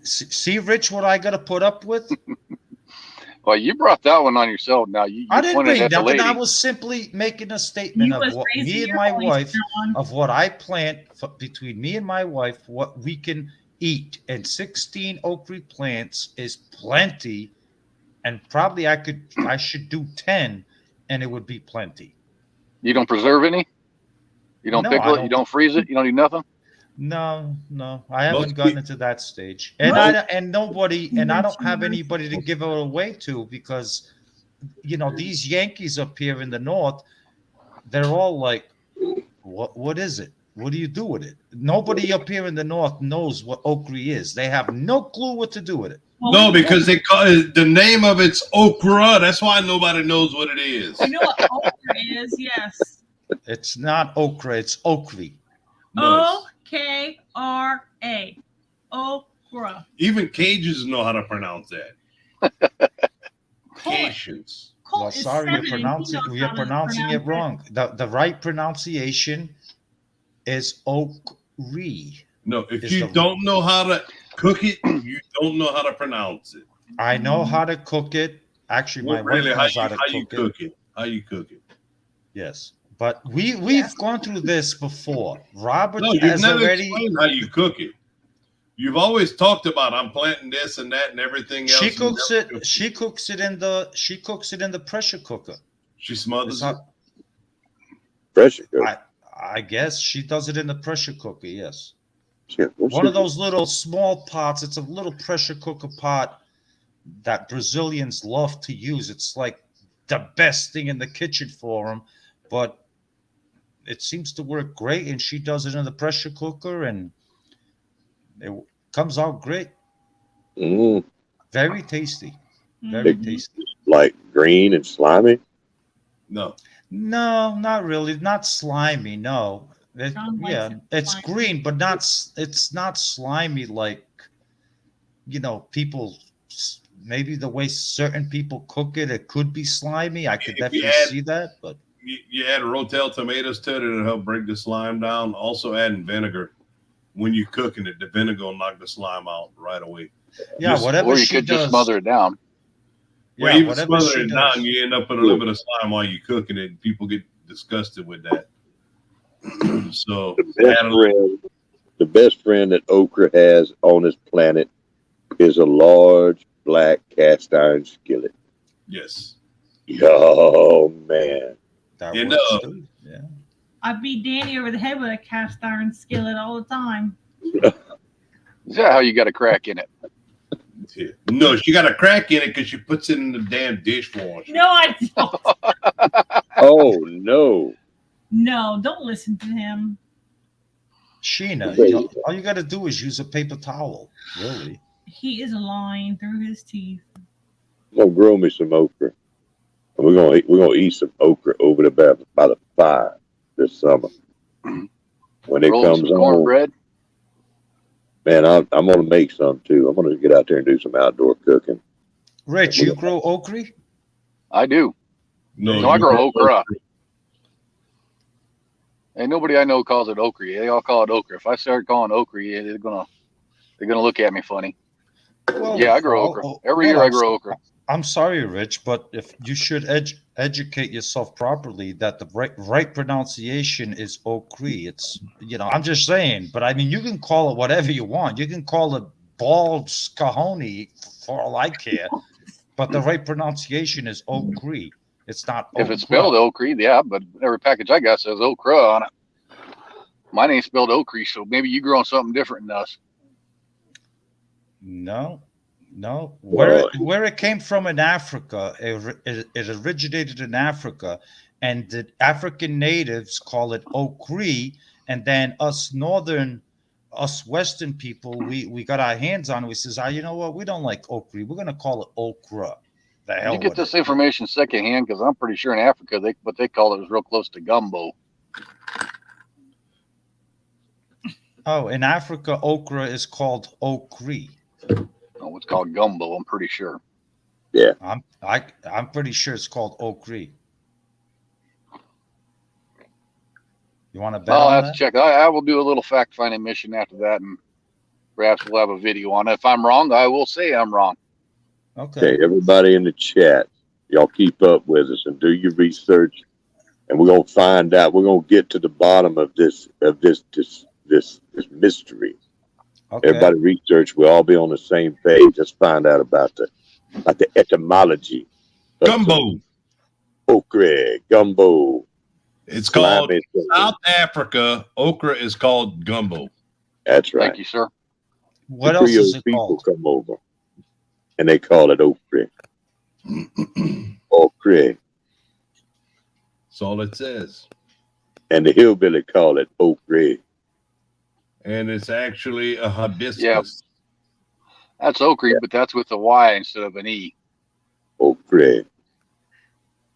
See, Rich, what I got to put up with? Well, you brought that one on yourself. Now you I didn't pointed bring at the nothing. lady. I was simply making a statement You of was what raising me and your my voice, wife, John. of what I plant between me and my wife, what we can eat. And 16 okra plants is plenty. And probably I should do 10 and it would be plenty. You don't preserve any? You don't No, pickle I it? You don't. don't freeze it? You don't do nothing? No, I haven't Most gotten into that stage. And nobody, and I don't have anybody to give it away to because, these Yankees up here in the north, they're all like, what is it? What do you do with it? Nobody up here in the north knows what okra is. They have no clue what to do with it. Well, No, because they call it, the name of it's okra. That's why nobody knows what it is. you know what okra is? Yes. It's not okra, it's okra. No, O-K-R-A. Okra. even Cajuns know how to pronounce that. Colt, Cajuns. Well, Colt is sorry, 7 you're and he pronouncing knows you're how to pronouncing it pronounce wrong. The right pronunciation is okra. No, if Is you the- don't know how to cook it, you don't know how to pronounce it. I know how to cook it. Actually, my Well, really, wife how knows you cook it? How you cook it? Yes, but we've Yes. gone through this before. Robert No, you've has never already. explained how you cook it. You've always talked about I'm planting this and that and everything else. She and cooks never it. cooked She cooks it in the pressure cooker. She smothers It's it. not- Pressure cooker. I guess she does it in the pressure cooker. Yes, Shit, what's one of it? those little small pots. It's a little pressure cooker pot that Brazilians love to use. It's like the best thing in the kitchen for them, but it seems to work great. And she does it in the pressure cooker, and it comes out great. Mm, Very tasty. Very Mhm. tasty. like green and slimy. No. No, not really. Not slimy. No. John likes Yeah, it it's slimy. green, but it's not slimy like people. Maybe the way certain people cook it, it could be slimy. I could If you definitely add- see that, but You add Rotel tomatoes to it, it'll help break the slime down. Also, adding vinegar when you're cooking it, the vinegar will knock the slime out right away. yeah, Just- whatever Or you she could does. just smother it down. Well, Yeah, even whatever smother she it does. down, you end up with a little bit of slime while you're cooking it. People get disgusted with that. So, The best friend that okra has on this planet is a large black cast iron skillet. yes. Oh man. That You works know. too. Yeah. I beat Danny over the head with a cast iron skillet all the time. Is that how you got a crack in it? Yeah. No, she got a crack in it because she puts it in the damn dishwasher. No, I don't. Oh no. No, don't listen to him. Sheena, all you got to do is use a paper towel. Really. He is lying through his teeth. I'm gonna grow me some okra. And we're gonna eat some okra over the by the fire this summer. When it Roll comes some on, cornbread. man, I'm gonna make some too. I'm gonna get out there and do some outdoor cooking. Rich, you grow okra? I do. No, No, I you grow okra. Ain't nobody I know calls it okra. They all call it okra. If I start calling okra, they're gonna look at me funny. Well, Yeah, I grow okra. Every year I grow okra. I'm sorry, Rich, but if you should educate yourself properly that the right pronunciation is okra. It's I'm just saying, but I mean you can call it whatever you want. You can call it bald scahony for all I care. But the right pronunciation is Okra. It's not If it's Okra. spelled Okra, yeah, but every package I got says Okra on it. Mine ain't spelled Okra, so maybe you growing something different than us. No. Well, Where it came from in Africa, it originated in Africa, and the African natives call it Okri, and then us Western people, we got our hands on it. We says, you know what? We don't like Okri. We're gonna call it Okra. The Did hell you get with this it. information secondhand? Because I'm pretty sure in Africa, what they call it is real close to gumbo. Oh, in Africa, okra is called Okri. Oh, it's called gumbo. I'm pretty sure. I'm pretty sure it's called Okri. You want to bet I'll on have that? to check. I will do a little fact finding mission after that, and perhaps we'll have a video on it. If I'm wrong, I will say I'm wrong. Okay. okay, everybody in the chat, y'all keep up with us and do your research, and we're gonna find out. We're gonna get to the bottom of this mystery. Okay. Everybody research. We'll all be on the same page. Let's find out about the etymology. of Gumbo. Okra, gumbo. It's called slimy thing. South Africa. Okra is called gumbo. That's right. Thank you, sir. What The else Creole is it people called? come over, and they call it okra. Okra, That's all it says. and the hillbilly call it okra. And it's actually a hibiscus. Yeah. That's Okra, but that's with a Y instead of an E. Okra.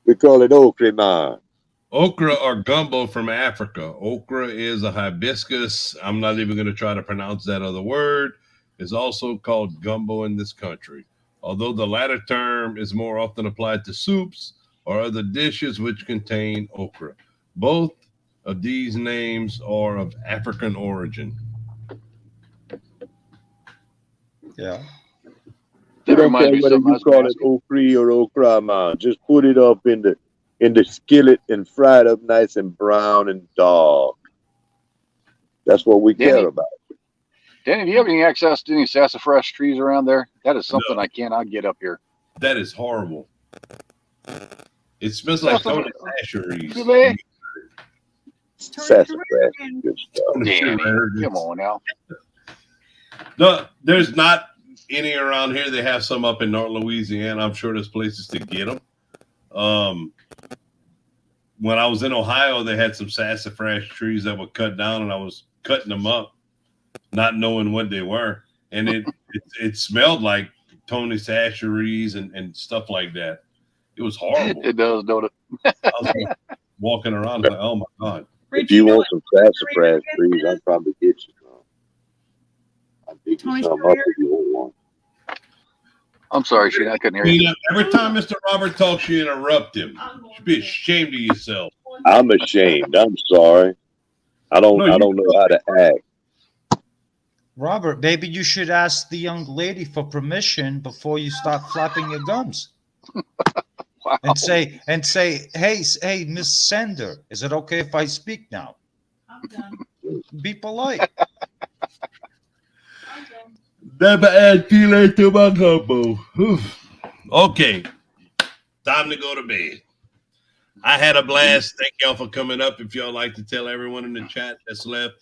We call it okra, man. Okra or gumbo from Africa. Okra is a hibiscus. I'm not even going to try to pronounce that other word. It's also called gumbo in this country. Although the latter term is more often applied to soups or other dishes which contain okra. Both of these names are of African origin. Yeah. You That don't reminds care me of whether something I you was gonna call it ask you. okra or okra, man. Just put it up in the skillet and fry it up nice and brown and dark. That's what we Danny? care about. Danny, do you have any access to any sassafras trees around there? That is something No. I cannot get up here. That is horrible. It smells like Tony Asheries. Really? Sassafras, good stuff. Danny, come on now. No, there's not any around here. They have some up in North Louisiana. I'm sure there's places to get them. When I was in Ohio, they had some sassafras trees that were cut down, and I was cutting them up, not knowing what they were, and it smelled like Tony Asheries and stuff like that. It was horrible. It does, don't it? I was walking around like, oh my god. If you want some sassafras trees, I'll probably get you some. I'll dig you some up if you want one. I'm sorry, Shane, I couldn't hear you. Every time Mr. Robert talks, you interrupt him. You should be ashamed of yourself. I'm ashamed. I'm sorry. I don't know how to act. Robert, maybe you should ask the young lady for permission before you start flapping your gums. Wow. And say, hey, Miss Sender, is it okay if I speak now? I'm done. Be polite. Never add delay to my gumbo. Okay, time to go to bed. I had a blast. Thank y'all for coming up. If y'all like to tell everyone in the chat that's left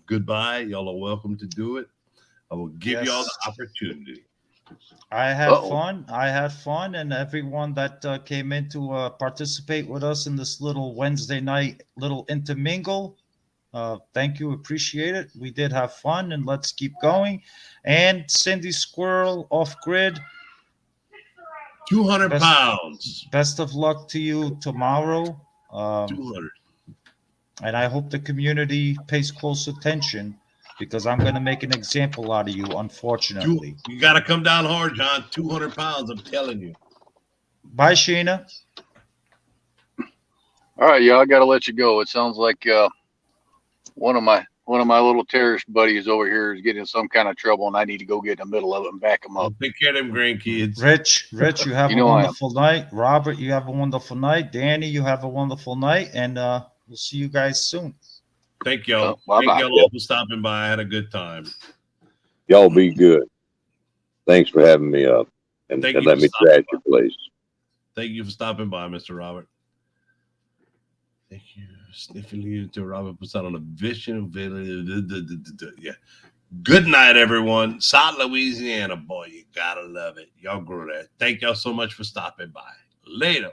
goodbye, y'all are welcome to do it. I will give y'all the opportunity. I had fun, and everyone that came in to participate with us in this little Wednesday night little intermingle. Thank you, appreciate it. We did have fun, and let's keep going. And Cindy Squirrel off grid. 200 pounds. Best of luck to you tomorrow. 200. And I hope the community pays close attention, because I'm going to make an example out of you, unfortunately. You got to come down hard, John. 200 pounds, I'm telling you. Bye, Sheena. All right, y'all, I got to let you go. It sounds like one of my little terrorist buddies over here is getting in some kind of trouble, and I need to go get in the middle of it and back him up. Take care of them grandkids. Rich, you have You a know I am. wonderful night. Robert, you have a wonderful night. Danny, you have a wonderful night. And we'll see you guys soon. Thank y'all. Bye-bye. Thank y'all all for stopping by. I had a good time. Y'all be good. Thanks for having me up. and Thank and you let for me stopping trash by. your place. Thank you for stopping by, Mr. Robert. Thank you. Sniffing you to Robert puts out on a vision. Yeah. Good night, everyone. South Louisiana, boy, you gotta love it. Y'all grow that. Thank y'all so much for stopping by. Later.